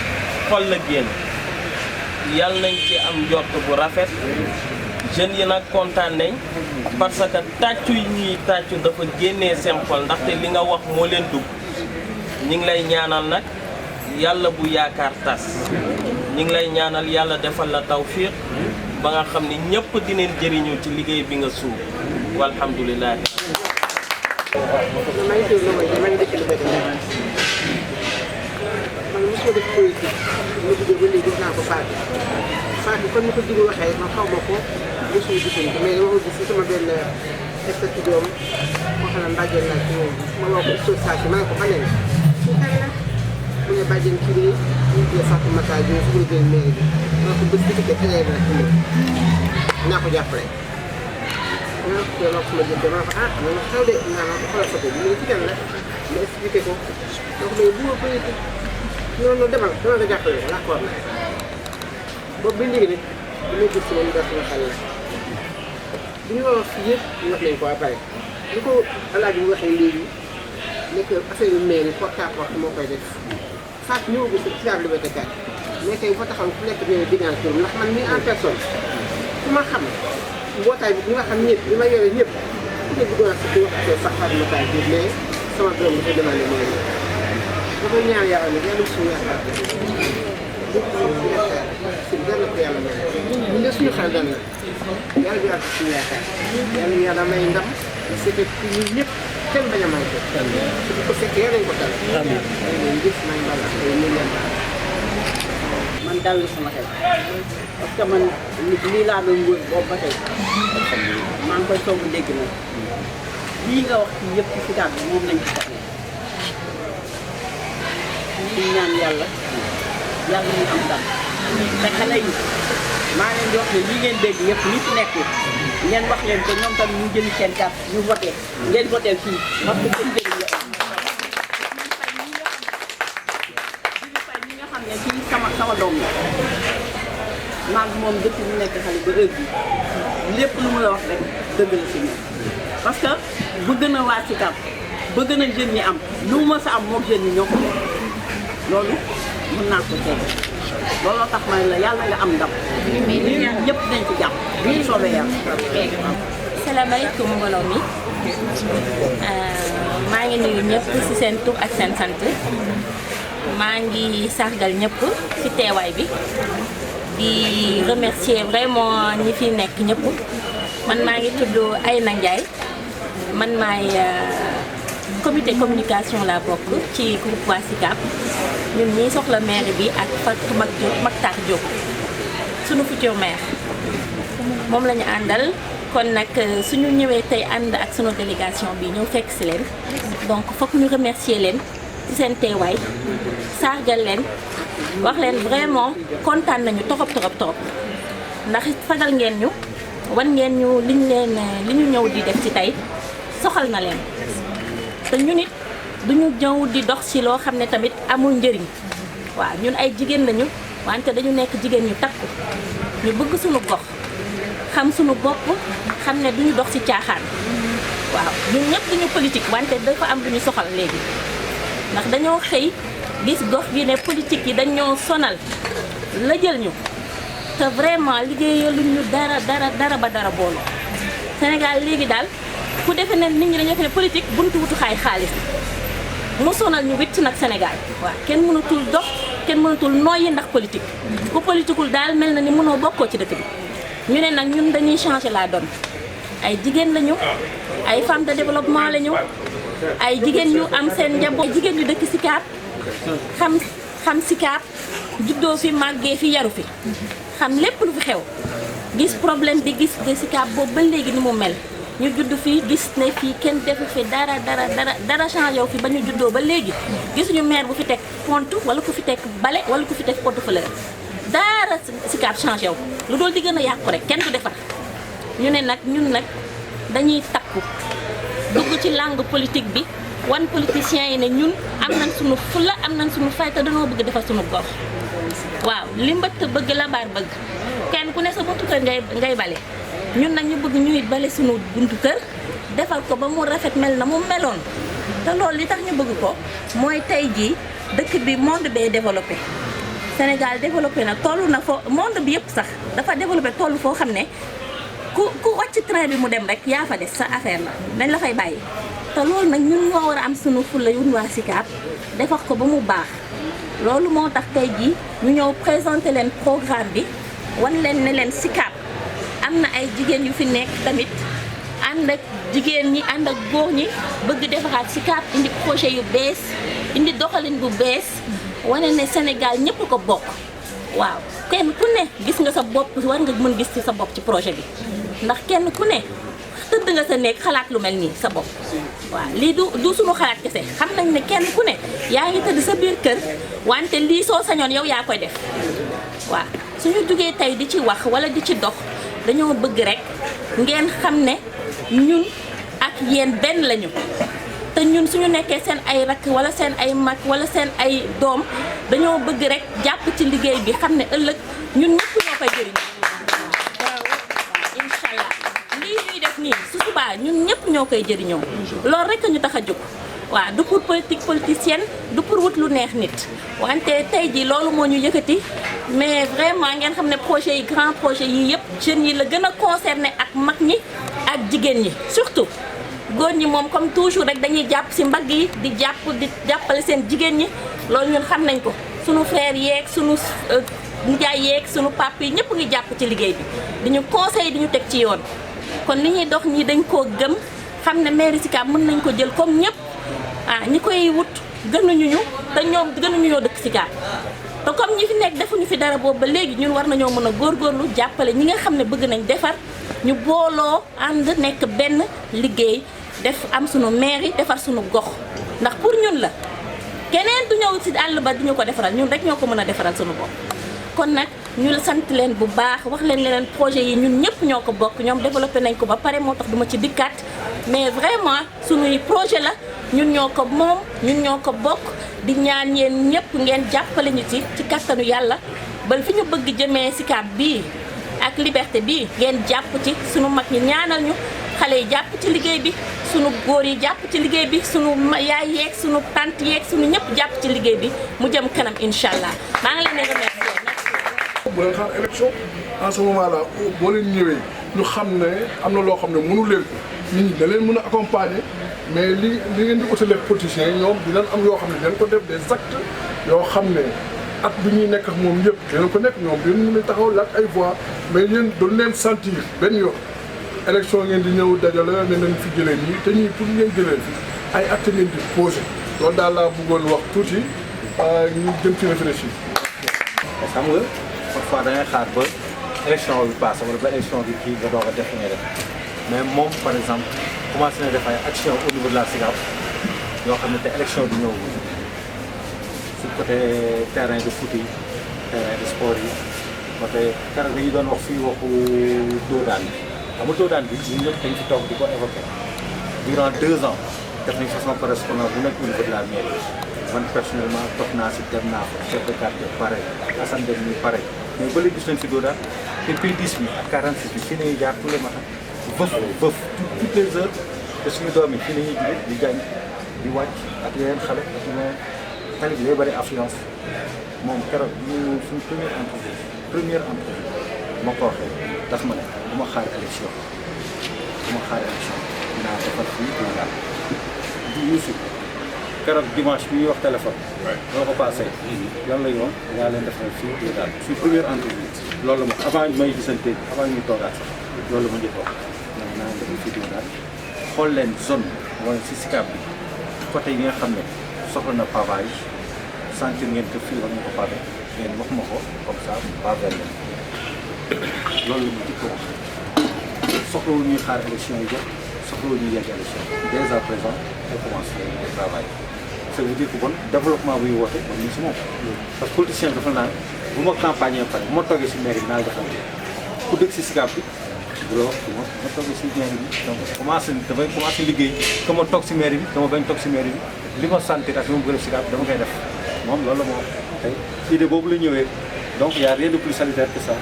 xol la génn yàlla nañ ci am njort bu rafet jeunes yi nag kontaan nañ parce que tàccu yi ñuy tàccu dafa génnee seen xol ndaxte li nga wax moo leen dugg ñi ngi lay ñaanal nag yàlla bu yaakaar tas ñi ngi lay ñaanal yàlla defal la tawfiq ba nga xam ni ñëpp dinañ jëriñu ci liggéey bi nga suuf walhamdulilah. man mosuma def politique ma duggee ba léegi gis naa ko Fatou kon ni ko Djibi waxee man xaw ma ko mosuñu gisante mais dama ko gis ci sama benn expert doom moo xam ne mbàjjeen laa ci moom ma woo ko histoire saa si ma ne ko fa leen suñu xel la mu ne bàjjeen kii de ñu tuddee Fatou Mata Diop su ma génn mairie bi ma ne ko bés bi ci élève la ci naa ko jàppale ma ne ko loolu sama jënd ma ne ko ah man ma xew de naa ma ko xoolal photo bi mu ne ci kan la ma expliqué ko donc mais bu ma politique non demal nga jàppale ko d'accord na boobu ba léegi nag damay gis si moom dara sama xel la bu ñu wax fii yëpp ñu wax nañ ko ba pare li ko alaaji bu waxee léegi nekk affaire yu mel ni porte à porte moo koy def Fatou ñëwagul ci la Liberté 4 mais tey fa taxaw ku nekk dina diggante turam ndax man mii en personne ku ma xam mbootaay bi ñi nga xam ñëpp li ma yore ñëpp ku ne bëggoon a si wax affaire Fatou Mata Diop mais sama doom dafa demandé mooy dafa ñaan yàlla nag yàlla suñu yaakaar lépp suñu yaakaar si dal na ko yàlla may ñu ne suñu xel dal na yàlla bi àgg suñu yaakaar yàlla yàlla may ndam parce que ñun ñëpp kenn bañ a manqué su ko fekkee yàlla nañ ko dal leen gis nañ bala ñu leen man dal na sama xel parce que man lii laa doon wër boobu ba tey maa ngi koy soog a dégg nag lii nga wax ci yëpp ci Sicap bi moom lañ ci soxla ñu ñaan yàlla ñu am ndam te xale yi maa leen di wax ne lii ngeen dégg yëpp ñi fi nekk ngeen wax leen ko ñoom tam ñu jëli seen carte ñu voté ngeen voté fii parce que seen njëriñ la ñi nga xam ne kii sama doom la maa ngi moom depuis mu nekk xale ba heure bi lépp lu mu la wax rek dëgg la si ñoom parce que bëgg na waa Sicap bëgg na jeunes ñi am lu mu mës a am moom jeunes ñi ñoo ko loolu mën naa ko teg looloo tax ma la yàlla nga am ndam ñëpp dañ ci jàpp bu soobee yàlla. salaamaaleykum mbooloo mi maa ngi nuyu ñëpp ci seen tur ak seen sant maa ngi sargal ñëpp ci teewaay bi di remercier vraiment ñi fi nekk ñëpp man maa ngi tudd Aïna Ndiaye man maay comité communication la bokk ci groupe waa Sicap ñun ñii soxla maire bi ak Fatou Mactar Diop sunu futur maire moom la ñu àndal kon nag suñu ñëwee tey ànd ak sunu délégation bi ñëw fekk si leen donc foog ñu remercier leen ci seen teewaay sargal leen wax leen vraiment kontaan nañu torop ndax fagal ngeen ñu wan ngeen ñu li ñu ñëw di def ci tey soxal na leen te ñu nit duñu ñëw di dox ci loo xam ne tamit amul njëriñ waaw ñun ay jigéen lañu wante dañu nekk jigéen ñu takku ñu bëgg suñu gox xam suñu bopp xam ne duñu dox ci caaxaan waaw ñun ñëpp duñu politique wante dafa am lu ñu soxal léegi ndax dañoo xëy gis gox gi ne politique yi dañoo sonal la jël ñu te vraiment liggéeyaluñ ñu dara ba dara boolu Sénégal léegi daal ku defe ne nit ñi dañu defe ne politique buntu wutukaay xaalis mu sonal ñu witt nag Sénégal waaw kenn mënatul dox kenn mënatul noyyi ndax politique ku politiqueul daal mel na ni mënoo bokkoo ci dëkk bi ñu ne nag ñun dañuy changer la donne ay jigéen lañu ay femmes de développement lañu ay jigéen yu am seen njaboot ay jigéen yu dëkk Sicap xam Sicap juddoo fi màggee fi yaru fi xam lépp lu fi xew gis problème bi gis de Sicap boobu ba léegi ni mu mel ñu judd fii gis ne fii kenn defu fi dara changé wu fi ba ñu juddoo ba léegi gisuñu maire bu fi teg pont wala ku fi teg bale wala ku fi teg porte fleur dara Sicap changé wu lu dool di gën a yàqu rek kenn du defar ñu ne nag ñun nag dañuy takku dugg ci langue politique bi wan politiciens yi ne ñun am nañ suñu fulla am nañ suñu fayda dañoo bëgg defar suñu gox waaw li mbëtt bëgg la mbaar bëgg kenn ku ne sa buntu kër ngay bale ñun nag ñu bëgg ñuy bale suñu buntu kër defal ko ba mu rafet mel na mu meloon te loolu li tax ñu bëgg ko mooy tey jii dëkk bi monde bee développé Sénégal développé na toll na foo monde bi yëpp sax dafa développé toll foo xam ne ku wàcc train bi mu dem rek yaa fa des sa affaire la dañ la fay bàyyi te loolu nag ñun ñoo war a am sunu fulla yu waa Sicap defar ko ba mu baax loolu moo tax tey jii ñu ñëw présenté leen programme bi wan leen ne leen Sicap am na ay jigéen yu fi nekk tamit ànd ak jigéen ñi ànd ak góor ñi bëgg defaraat Sicap indi projet yu bees indi doxalin bu bees wane ne Sénégal ñëpp ko bokk waaw kenn ku ne gis nga sa bopp war nga mën gis ci sa bopp ci projet bi ndax kenn ku ne tëdd nga sa nekk xalaat lu mel nii sa bopp waaw lii du suñu xalaat kese xam nañ ne kenn ku ne yaa ngi tëdd sa biir kër wante lii soo sañoon yow yaa koy def waaw suñu jugee tey di ci wax wala di ci dox dañoo bëgg rek ngeen xam ne ñun ak yéen benn lañu te ñun suñu nekkee seen ay rakk wala seen ay mag wala seen ay doom dañoo bëgg rek jàpp ci liggéey bi xam ne ëllëg ñun ñëpp ñoo koy jëriñ incha allah lii ñuy def nii su subaa ñun ñëpp ñoo koy jëriñoo loolu rek ñu tax a jóg waaw du pour politique politicienne du pour wut lu neex nit wante tey jii loolu moo ñu yëkkati mais vraiment ngeen xam ne projet yi grand projet yi yëpp jeunes yi la gën a concerné ak mag ñi ak jigéen ñi surtout góor ñi moom comme toujours rek dañuy jàpp ci mbagg yi di jàppale seen jigéen ñi loolu ñun xam nañ ko sunu frère yeeg sunu nijaay yeeg sunu pap yi ñëpp ngi jàpp ci liggéey bi di ñu conseil di ñu teg ci yoon kon li ñuy dox ñi dañ koo gëm xam ne mairie Sicap mën nañ ko jël comme ñëpp ñi koy wut gënuñu ñu te ñoom gënuñu ñoo dëkk Sicap te comme ñi fi nekk defuñu fi dara boobu ba léegi ñun war nañoo mën a góorgóorlu jàppale ñi nga xam ne bëgg nañ defar ñu booloo ànd nekk benn liggéey def am sunu mairie defar sunu gox ndax pour ñun la keneen du ñëw ci àll ba di ñu ko defaral ñun rek ñoo ko mën a defaral sunu bopp kon nag ñu sant leen bu baax wax leen projet yi ñun ñëpp ñoo ko bokk ñoom développé nañ ko ba pare moo tax duma ci dikkaat mais vraiment sunuy projet la ñun ñoo ko moom ñun ñoo ko bokk di ñaan yéen ñëpp ngeen jàppale ñu ci kattanu yàlla ba fi ñu bëgg jëmee Sicap bii ak liberté bii ngeen jàpp ci sunu mag ñi ñaanal ñu xale yi jàpp ci liggéey bi sunu góor yi jàpp ci liggéey bi sunu yaay yeeg sunu tante yeeg sunu ñëpp jàpp ci liggéey bi mu jëm kanam incha allah maa ngi leen di remercier. bu leen xaar élection en ce moment là boo leen ñëwee ñu xam ne am na loo xam ne mënu leen ko nit ñi da leen mën a accompagner mais li ngeen di utalee politiciens yi ñoom dinañ am yoo xam ne dinañ ko def des actes yoo xam ne at bi ñuy nekk ak moom yëpp dinañ ko nekk ñoom dinañ mën a taxaw laaj ay voix mais yéen doon leen sentir benn yoon. élection ngeen di ñëw dajale ne nañ fi jëlee nii te ñii pour ngeen jëlee fi ay actes ngeen di posé loolu daal laa bëggoon wax tuuti ñu jëm ci réfléchir. xam nga parfois da ngay xaar ba élection bi passé wala ba élection bi kii nga doog a def ngay def mais moom par exemple commencé na def ay action au niveau de la Sicap yoo xam ne te élection bi ñëw si côté terrain de foot yi terrain de sport yi côté keroog dañuy doon wax fii waxu doodaan bi xam nga doodaan bi ñun ñëpp dañ fi toog di ko évoqué durant 2 ans def nañ façon correspondance bu nekk au niveau de la mairie man personnellement toog naa si dem naa ko chef de quartier pareil Assane dem nii pareil mais ba léegi gis nañ si doodaan te P10 bi ak 46 bi fii nañuy jaar tous les matins vëf toutes les heures te suñu doom yi fii nañuy jóge di gaañ di wàcc ak yeneen xale ak yeneen tali bi day bëri affluence moom keroog ñu suñu première entreprise moo ko waxee daf ma ne bu ma xaar élection dama xaar élection dinaa defar fii dina daal di Youssou keroog dimanche bi ñuy wax téléphone boo ko passé lan la yoon dinaa leen defal fii dina daal suñ première entrevue loolu la ma avant may gisante avant ñuy toogaat sax loolu la ma njëkk wax naa leen defal fii dina daal xool leen zone wala si Sicap bi côté yi nga xam ne soxla na pavage sentir ngeen que fii war nga ko pavé ngeen wax ma ko comme ça pavé leen loolu la ma njëkk wax soxlawul ñuy xaar élection yi jot soxlawul ñuy yegg élection dès à présent on commence le travail ça veut dire que bon développement buy woote bon ñu si moom parce que politicien bi dafa naan bu ma campagne ba pare bu ma toogee si mairie bi naa joxal ku dëkk si Sicap bi bu la wax bu ma toogee si mairie bi donc commencé dafay commencé liggéey que ma toog si mairie bi que ma bañ toog si mairie bi li ma sentir ak li ma bëgg a def Sicap dama koy def moom loolu la moo tey idée boobu la ñëwee donc y a rien de plus salutaire que ça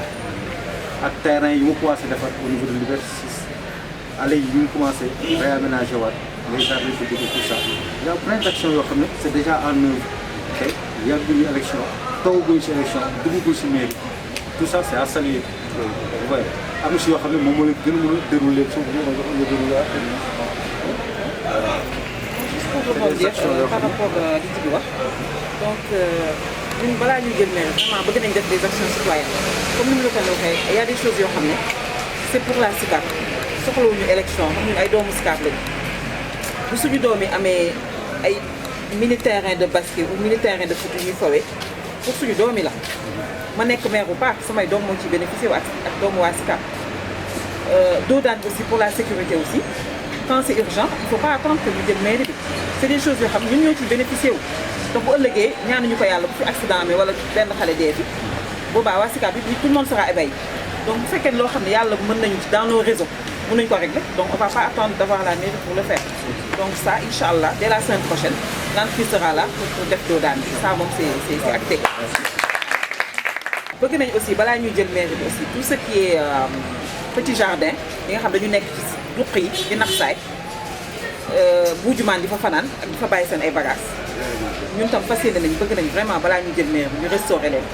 ak terrain yi mu commencé defar au niveau de Liberté 6 allées yi ñu commencé réaménager waat les jardins publics et tout ça il y a plein d'actions yoo xam ne c'est déjà en œuvre tey yàgguñu élection tawaguñu si élection dugguñu si mairie tout ça c'est à saluer vous voyez am na si yoo xam ne moom moo leen gën a mën a dérouler suuf bi nga dérouler pour rebondir par rapport li ci bi wax donc ñun balaa ñuy jël mairie vraiment bëgg nañ def des actions citoyennes comme ni mu la ko waxee il y a des choses yoo xam ne c'est pour la Sicap soxlawuñu élection xam ñun ay doomu Sicap lañu bu suñu doom yi amee ay mini terrain de basket ou mini terrain de foot ñuy fawee pour suñu doom yi la ma nekk maire bu baax samay doom moo ci bénéficié wu ak doomu waa Sicap doodaan aussi pour la sécurité aussi quand c'est urgent il faut pas attendre que ñu jël mairie bi c'est des choses yoo xam ñun ñoo ci bénéficié wu te bu ëllëgee ñaanuñu ko yàlla bu fi accident amee wala benn xale dee fi boobaa waa Sicap bi tout le monde sera ébahi donc bu fekkee loo xam ne yàlla mën nañu ci dans nos réseaux mën nañu ko régler donc on va pas attendre d'avoir la mairie pour le faire donc ça Inch'Allah dès la semaine prochaine l'entreprise sera là pour def doodaan bi ça moom c'est acté bëgg nañ aussi balaa ñuy jël mairie bi aussi tout ce qui est petit jardin yi nga xam dañu nekk ci duq yi di nax saay buujumaan di fa fanaan ak di fa bàyyi seen ay bagages ñun tam fas yéene nañ bëgg nañ vraiment balaa ñuy jël mairie bi ñu restaurer leen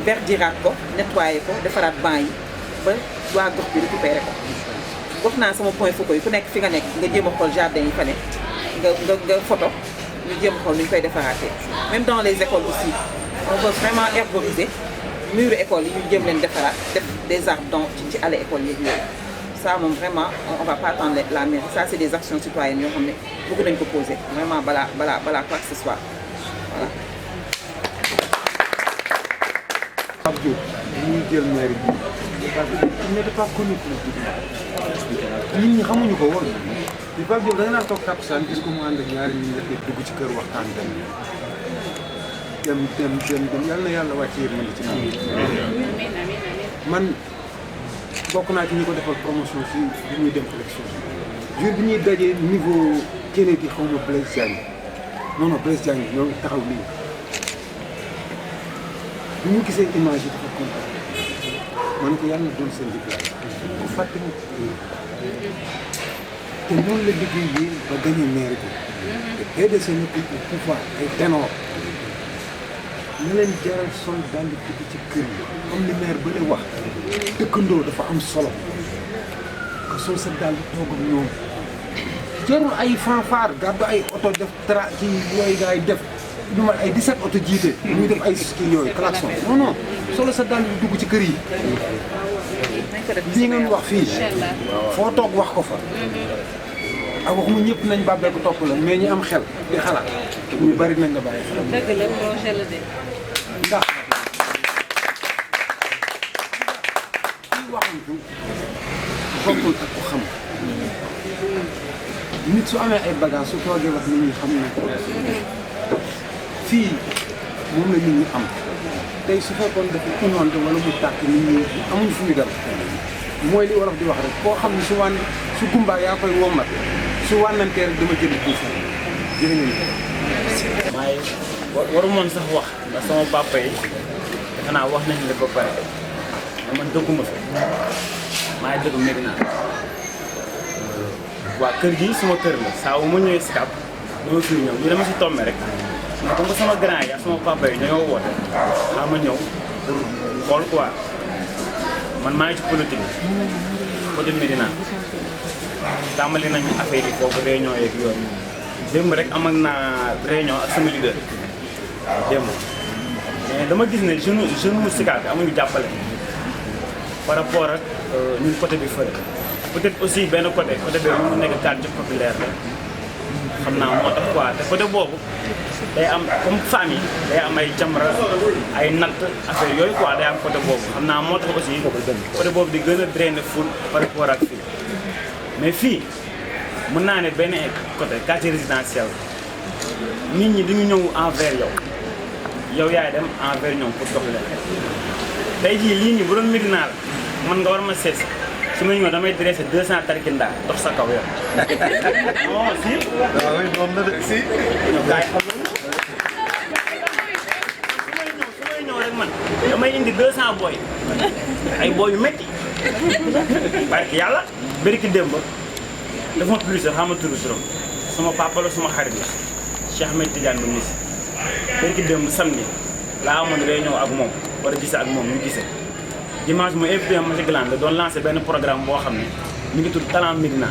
verdiraat ko nettoyer ko defaraat banc yi ba waa gox bi récupérer ko wax naa sama point focaux yi ku nekk fi nga nekk nga jéem a xool jardin yi fa ne nga photo ñu jéem a xool ni ñu koy defaraatee même dans les écoles aussi on veut vraiment herboriser muru école yi ñu jéem leen defaraat def des arbres dans ci allée école yeeg yooyu ça moom vraiment on va pas attendre la mairie ça c'est des actions citoyennes yoo xam ne bëgg nañ ko poser vraiment balaa quoi que ce soit voilà. Pape Diop ñuy jël mairie bi parce que il n'était pas connu nit ñi xamuñu ko woon bi Pape Diop da nga naan toog takkusaan gis ko mu ànd ak ñaari nit ñi dugg ci kër waxtaan dem yal na yàlla wàcce yéen ci man bokk naa ci ñi ko defal promotion ci bi ñuy dem élection jour bi ñuy dajee niveau Kennedy xaw ma Blaise Diagne non Blaise Diagne ñoo ngi taxaw nii bi ñu gisee image yi dafa kontaan man ko yàlla na doon seen liggéey bu fàtte ni te noonu la liggéey ba gagné maire bi te PDC nekkul au pouvoir ay ténor na leen jaral sol daal di dugg ci kër yi comme li maire ba lay wax dëkkandoo dafa am solo nga sol sa daal di toog ak ñoom jarul ay fanfare gàddu ay oto def tra ci yooyu gars yi def ñu man ay 17 oto jiite ñuy def ay kii yooyu klaxon non solo sa daal di dugg ci kër yi lii ngeen wax fii foo toog wax ko fa ak waxuma ñëpp nañ bàbbee ko topp la mais ñi am xel di xalaat ñu bari nañ la bàyyi xel dëgg la projet la de ndax kii waxantu bokkul ak ko xam nit su amee ay bagages su toogee wax nit ñi xam ne ko fii moom la nit ñi am tey su fekkoon dafa inondé wala mu tàkk nit ñi amuñ fu ñu dem mooy li wolof di wax rek koo xam ne su gumbaa yaa koy wommat su wànnantee rek dama jënd tuuti jërë ngeen ko. maay waru moon sax wax ndax sama papa yi defe naa wax nañ la ba pare mais man dëgguma fi maay dëgg Médina waa kër gi suma kër la saa wu ma ñëwee Sicap dama fi ñëw ñu dama si tombé rek mais comme que sama grand yi ak sama papa yi dañoo woote xaa ma ñëw pour xool quoi man maa ngi ci politique bi côté Médina tàmbali nañu affaire yi foofu réunion yeeg yooyu démb rek amal naa réunion ak sama leader démb mais dama gis ne jeune Sicap bi amuñu jàppale par rapport ak ñun côté bi fële peut-être aussi benn côté bi mu nekk quartier populaire la xam naa moo tax quoi te côté boobu day am comme famille day am ay jamra ay natt affaire yooyu quoi day am côté boobu xam naa moo tax aussi côté boobu di gën a drainer foule par rapport ak fii mais fii mën naa ne benn côté quartier résidentiel nit ñi dañu ñëw envers yow yaay dem envers ñoom pour dox leen tey jii lii nii bu doon Médina la man nga war ma sees su ma ñëw damay dressé 200 tarkinda dox sa kaw yow. non si. waaw oui moom la de si. ñoom gars yi xam nga su may ñëw rek man damay indi 200 booy ay booy yu métti parce que yàlla bëri ki démb dafa ma plus xam nga turu turam sama papa la suma xarit la Cheikh Ahmed Tidiane bu Nissi bëri ki démb samedi laa amoon réunion ak moom war a gisee ak moom ñu gisee. dimanche mu invité ma ci Glande doon lancé benn programme boo xam ne mi ngi tudd Talent Médina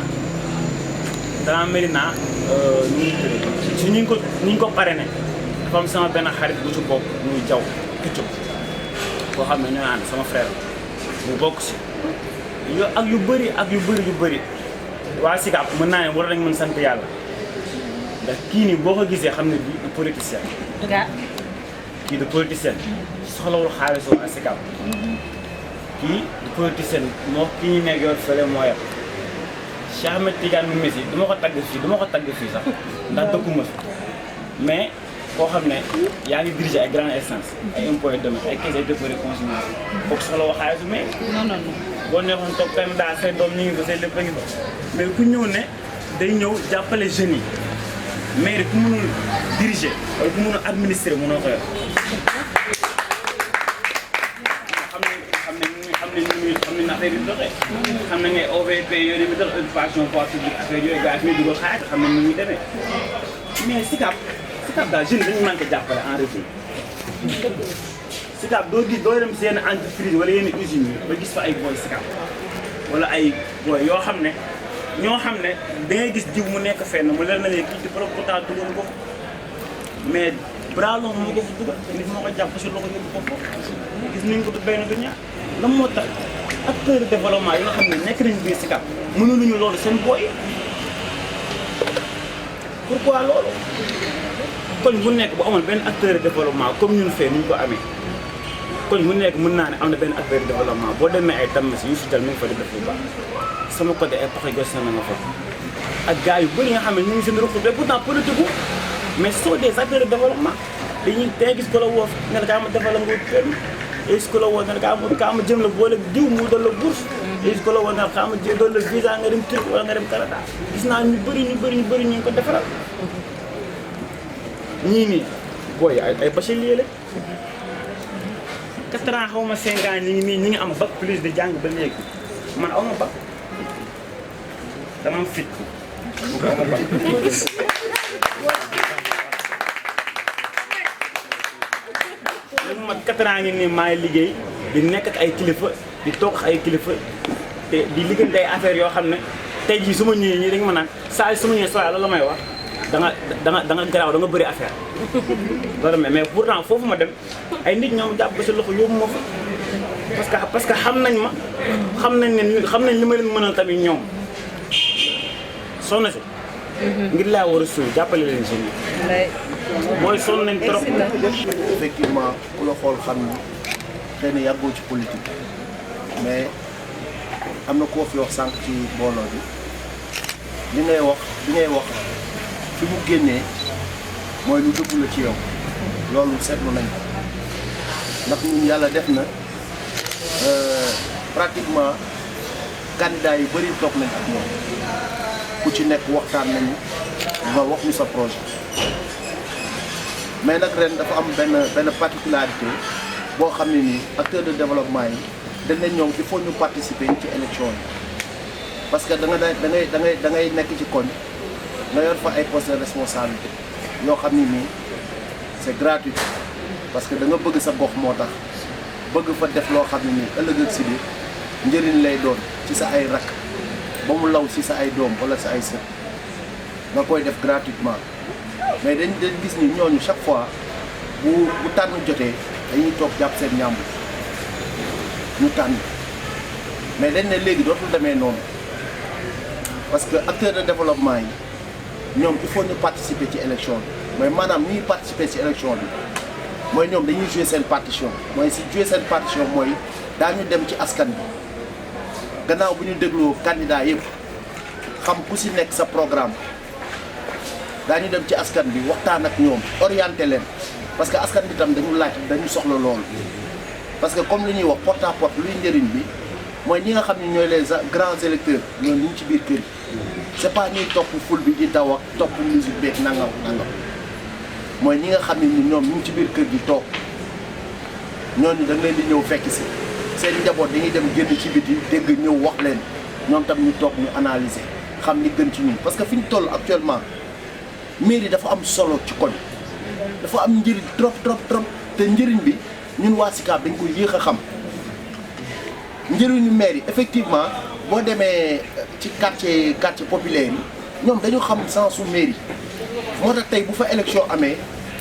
si ñu ngi ko parrainé dafa am sama benn xarit bu ci bokk muy jaw këccëg boo xam ne ñooy ànd sama frère bu bokk si ak yu bëri waa Sicap mën naa ne war nañ mën sant yàlla ndax kii nii boo ko gisee xam ne bii du politicien kii du politicien soxlawul xaalis waa Sicap kii du politicien moo kii ñu nekk yor fële moo yem Cheikh Ahmed Tidiane bu Messi du ma ko tagg fii sax ndax dëkkuma fi mais koo xam ne yaa ngi diriger ay grandes instances ay impôts et domaines ay caisse et dépôt et consignation bokk soxla woo xaalisu mais non boo neexoon toog candidat say doom ñu ngi fa say lépp a ngi fa mais ku ñëw ne day ñëw jàppale jeunes yi maire ku mënul diriger wala ku mënul administrer mënoo ko yor xam nañ affaire yi doxee xam nañ ne OVP yooyu mi dox occupation voie publique affaire yooyu gars yi fi dugal xaalis xam nañ ni muy demee mais Sicap daal jeunes dañu manqué jàppale en résumé Sicap doo dem si yenn entreprise wala yenn usines yi ba gis fa ay booy Sicap wala ay booy yoo xam ne ñoo xam ne da ngay gis jiw mu nekk fenn mu leer na leen kii di pourtant dugal ko mais bras long moo ko fa dugal nit moo ko jàpp si loxo yóbbu ko foofu gis nañ ko du benn du ñaar lan moo tax acteur de développement yi nga xam ne nekk nañu biir Sicap mënuluñu loolu seen booy pourquoi loolu koñ bu nekk bu amoon benn acteur de développement comme ñun fee ni ñu ko amee koñ bu nekk mën naa ne am na benn acteur de développement boo demee ay Damas yu si dal mi ngi fa di def lu baax sama côté ay Paxi Gos na nga fa ak gars yu bëri nga xam ne ñu ngi seen ruq mais pourtant politique mais sont des acteurs de développement day gis ko la woo nga ne kaa ma defal la nga wut permis gis ko la woo nga ne kaa ma jëm la boole diw mu dal la bourse gis ko la woo nga kaa ma doon la visa nga dem Turquie wala nga dem Canada gis naa ñu bëri ñu ngi ko defaral ñii nii booy ay bachelier la 4 ans xaw ma 5 ans ñi ngi am bac plus de jàng ba léegi man aw ma bac dama am fit aw ma bac lu mat 4 ans ngi nii maay liggéey di nekk ak ay kilifa di toog ak ay kilifa te di liggéey ay affaires yoo xam ne tey jii su ma ñëwee ñii dañu ma naan saa su ma ñëwee soo loolu la may wax da nga garaaw da nga bëri affaire loolu mais pourtant foofu ma dem ay nit ñoom jàpp ba si loxo yóbbu ma fa parce que xam nañ ma xam nañ li ma leen mënal tamit ñoom sonn si ngir laa war a suul jàppale leen si mooy sonn nañ trop. effectivement ku la xool xam ni xëy na yàggoo ci politique mais am na koo fi wax sànq ci mbooloo bi li ngay wax fi mu génnee mooy lu dëgg la ci yow loolu seetlu nañ ko ndax ñun yàlla def na pratiquement candidat yu bëri toog nañ ak moom ku ci nekk waxtaan nañu nga wax ñu sa projet mais nag ren dafa am benn particularité boo xam ne nii acteur de développement yi dañ ne ñoom il faut ñu participer ci élection yi parce que da ngay nekk ci koñ nga yor fa ay postes de responsabilité yoo xam ni nii c'est gratuit parce que da nga bëgg sa gox moo tax bëgg fa def loo xam ne nii ëllëg ak si biir njëriñ lay doon ci sa ay rakk ba mu law si sa ay doom wala sa ay sët nga koy def gratuitement mais dañ gis ni ñooñu chaque fois bu tànn jotee dañuy toog jàpp seen ñàmbur ñu tànn mais dañ ne léegi dootul demee noonu parce que acteurs de développement yi ñoom il faut ñu participer ci élection bi mooy maanaam ñuy participer ci élection bi mooy ñoom dañuy jouer seen partition mooy si jouer seen partition mooy daañu dem ci askan bi gannaaw bu ñu dégloo candidat yëpp xam ku si nekk sa programme daañu dem ci askan bi waxtaan ak ñoom orienté leen parce que askan bi tam dañu laaj dañu soxla loolu parce que comme li ñuy wax porte à porte luy njëriñ bi mooy ñi nga xam ne ñooy les grands électeurs ñoom ñu ngi ci biir kër yi c'est pas ñuy topp ful bi di daw ak topp musique beeg nangam mooy ñi nga xam ne ni ñoom ñu ngi ci biir kër gi toog ñooñu da nga leen di ñëw fekk si seen njaboot dañuy dem génn ci biti dégg ñëw wax leen ñoom tam ñu toog ñu analyser xam li gën ci ñun parce que fi ñu toll actuellement mairie dafa am solo ci koñ dafa am njëriñ trop te njëriñ bi ñun waa Sicap dañ ko yéex a xam njëriñu maire yi effectivement boo demee ci quartier populaire yi ñoom dañu xam sensu mairie moo tax tey bu fa élection amee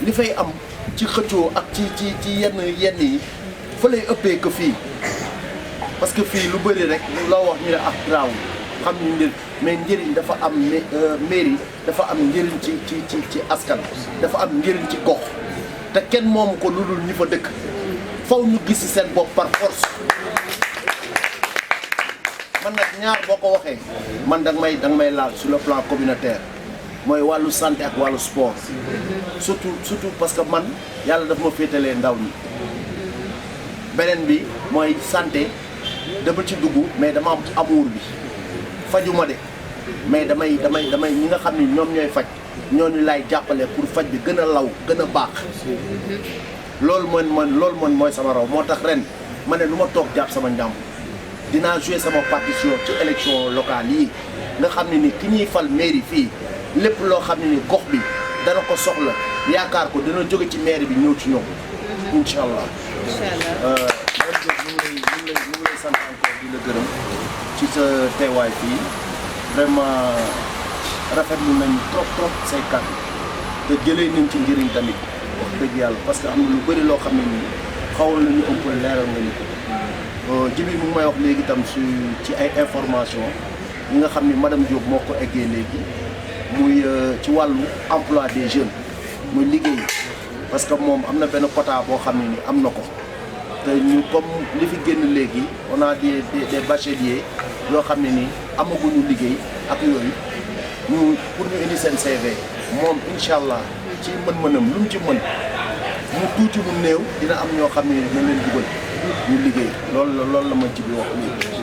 li fay am ci xëccoo ak ci yenn yi fa lay ëppee que fii parce que fii lu bëri rek loo wax ñu ne ak raaw xam ñu njëriñ mais njëriñ dafa am mairie dafa am njëriñ ci askan dafa am njëriñ ci gox te kenn moomu ko lu dul ñi fa dëkk faw ñu gis ci seen bopp par force man nag ñaar boo ko waxee man danga may laal sur le plan communautaire mooy wàllu santé ak wàllu sport surtout parce que man yàlla daf ma féetalee ndaw ñi beneen bi mooy santé dama ci dugg mais dama am amour bi fajuma de mais damay ñi nga xam ni ñoom ñooy faj ñooñu laay jàppale pour faj bi gën a law gën a baax loolu mooy sama raw moo tax ren ma ne lu ma toog jàpp sama njàmb dinaa jouer sama partition ci élection locale yi nga xam ne ni ki ñuy fal mairie fii lépp loo xam ne ni gox bi dana ko soxla yaakaar ko dina jóge ci mairie bi ñëw ci ñoom incha allah. ñu ngi lay sant encore di la gërëm ci sa teewaay fii vraiment rafetlu nañu trop say kàddu te jëlee nañ ci njëriñ tamit wax dëgg yàlla parce que am na lu bëri loo xam ne nii xawal nañu ëpp leeral nga ñu ko. Jibi mu ngi may wax léegi tam ci ay information yi nga xam ni madame Diop moo ko eggee léegi muy ci wàllu emploi des jeunes muy liggéey parce que moom am na benn quota boo xam ne ni am na ko te ñu comme li fi génn léegi on a des bacheliers yoo xam ne ni amaguñu liggéey ak yooyu ñu pour ñu indi seen CV moom incha allah ci mën-mënam lu mu ci mën mu tuuti mu néew dina am ñoo xam ne dina leen dugal ñu liggéey loolu la ma ci bi wax léegi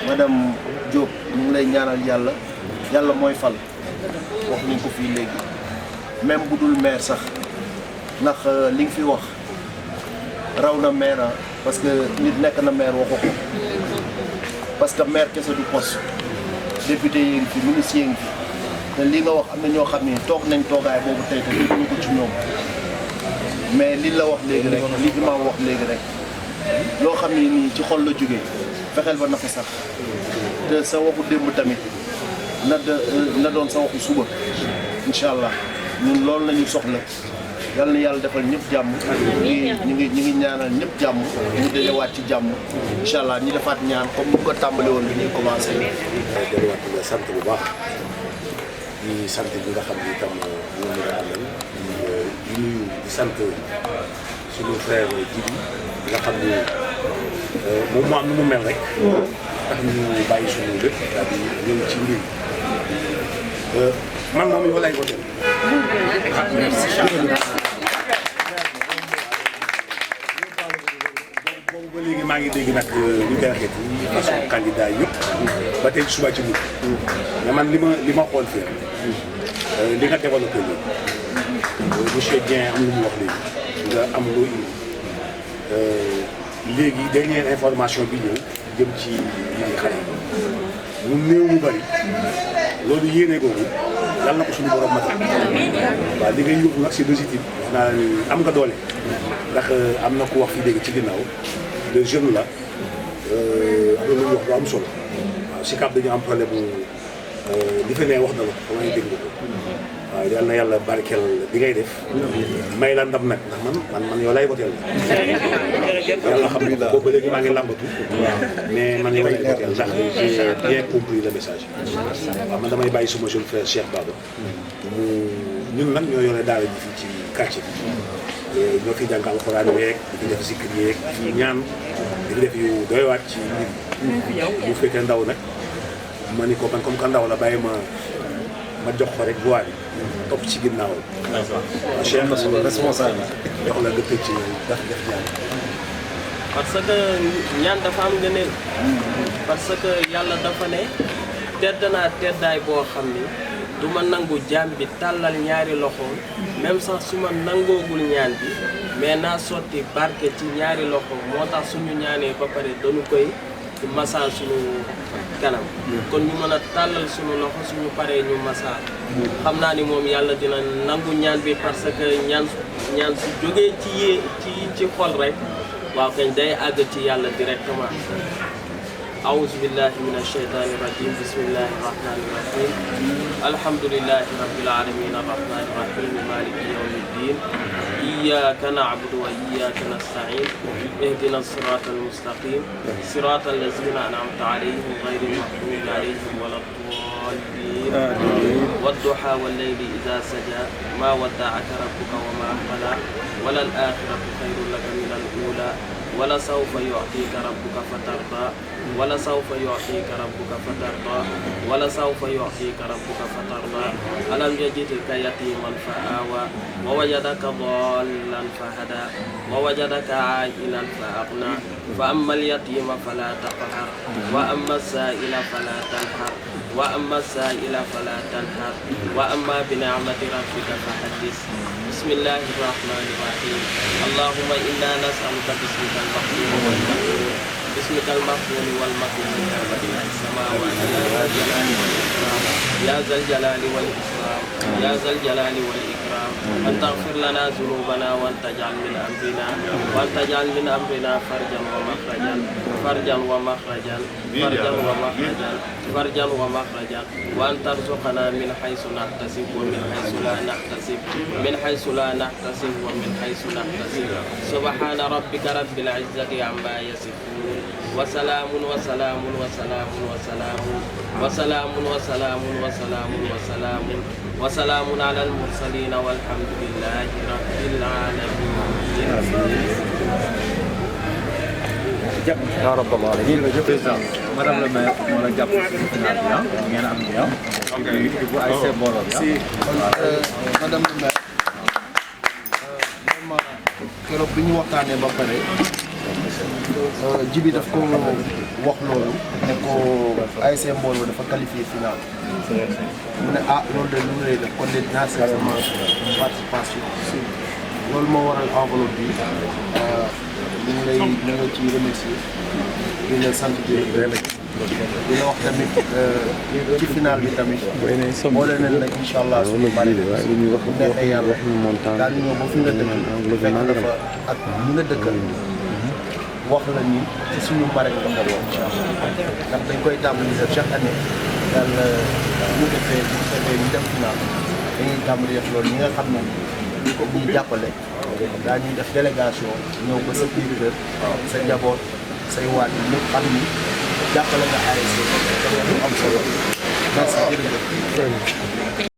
madame Diop ñu ngi lay ñaanal yàlla mooy fal wax nañ ko fii léegi même bu dul maire sax ndax li nga fi wax raw na maire parce que nit nekk na maire waxu ko parce que maire kese du poste député yi ngi fi ministre yi ngi fi te li nga wax am na ñoo xam ne toog nañ toogaay boobu tey te dégguñu ko ci ñoom mais li la wax léegi rek li imaam wax léegi rek loo xam ne nii ci xol la jógee fexeel ba na fa sax te sa waxu démb tamit na doon sa waxu suba incha allah ñun loolu lañu soxla yal na yàlla defal ñëpp jàmm ñu ngi ñaanal ñëpp jàmm ñu dajewaat ci jàmm incha allah ñu defaat ñaan comme ni ko tàmbali woon bi ñuy commencé. delluwaat nga sant bu baax di sant bi nga xam ni itam ñoom la àndal di nuyu di sant suñu frère Djibi nga xam ni moom moo am nu mu mel rek tax ñu bàyyi suñu lépp daal di ñëw ci mbir man moom yow lay voté. boobu ba léegi maa ngi dégg nag ñu koy waxee ci façon candidat yëpp ba tey suba ci nit mais man li ma xool fii li nga développé léegi monsieur Dieng am lu mu wax léegi nga am loo indi léegi dernière information bi ñëw jëm ci yi xale mu néew mu bari loolu yéene googu yàlla na ko suñu borom matal waaw li ngay yóbbu nag c'est légitime naa am nga doole ndax am na ku wax fii léegi ci ginnaaw le jeune la am na lu ñu wax lu am solo waaw Sicap dañu am problème bu li fi ne wax na la xam nga dégg nga ko waaw yal na yàlla barkeel bi ngay def may la ndam nag ndax man yow lay woteel yàlla xam ne boobu ba léegi maa ngi làmbatu mais man yow lay woteel ndax j'ai bien compris le message waaw man damay bàyyi suma jeune frère Cheikh Baba mu ñun nag ñoo yore daara ji fii ci quartier bi ñoo fi jàng alxuraan yeeg di fi def zikr yeeg di fi ñaan di fi def yu doy waat ci nit bu fekkee ndaw nag ma ni ko man comme que ndaw la bàyyi ma jox ko rek voix bi topp ci ginnaawam. waaw Cheikh responsable jox la nga tëj ci def ñaan. parce que ñaan dafa am ngëneel parce que yàlla dafa ne tedd naa teddaay boo xam ni du ma nangu jaam bi tàllal ñaari loxoom même sax su ma nangoogul ñaan bi mais naa sotti barke ci ñaari loxoom moo tax suñu ñaanee ba pare dañu koy massa suñu kanam kon ñu mën a tàllal suñu loxo suñu paree ñu massa xam naa ni moom yàlla dina nangu ñaan bi parce que ñaan su jógee ci xol rek waaw kañ day àgg ci yàlla directement aouzu billahi min asheytani irajim bismillahi irrahmani irrahim alhamdulilahi rabbil alamin arrahmani irrahim maliki yawmi ddin iyyaka na'budu wa iyyaka nasta'in ihdina sirata almustaqim sirata allazina an'amta alayhim ghayril maghdubi alayhim waladdallin wadduha wallayli idha saja ma wadda'aka rabbuka wa ma qala wala al-akhiratu khayrun laka min al-ula wala sawfa yu'tika rabbuka fatarda wala sawfa yu'tika rabbuka fatarda wala sawfa yu'tika rabbuka fatarda alam yajidka yatiman fa'awa wa wajadaka dhallan fahada wa wajadaka 'a'ilan fa'aghna fa amma al-yatima fala taqhar wa amma as-sa'ila fala tanhar wa amma as-sa'ila fala tanhar wa amma bi ni'mati rabbika fahaddith bismillahir rahmanir rahim allahumma inna nas'aluka bismika al-mahmud wal maktum باسمك المغفور والمغفور يا بديع السماوات يا ذا الجلال والإكرام يا ذا الجلال والإكرام أن تغفر لنا ذنوبنا وأن تجعل من أمرنا فرجا ومخرجا وأن ترزقنا من حيث نحتسب ومن حيث لا نحتسب ومن حيث نحتسب سبحان ربك رب العزة عما يصفون وسلام على المرسلين والحمد لله رب العالمين. Ya Rabbal Alamin. Madame le maire, on a déjà Madame le maire, vraiment keroog bi ñu waxtaanee ba pare Djiby daf ko wax loolu ne ko ASC Mbooloo dafa qualifié final mu ne loolu de lu rëy la kon de dinaa seet sama participation loolu moo waral enveloppe bi ñu ngi lay ci remercier di la sant di la wax tamit ci final bi tamit boole nañ la incha allah suñu bari bu neexee yàlla daal ñëw ba fi nga dëkk fekk dafa ak ñi nga dëkkal wax la ni ci suñu mare nga ko woon incha allah ndax dañ koy tàmbali def chaque année daal ñu defee ñu dem final dañuy tàmbali def loolu ñi nga xam ne ñu ko ñuy jàppale daa ñuy def délégation ñëw ba sa biir kër sa njaboot say waat yi ñëpp xam ni jàppale nga ASC am solo merci jërëjëf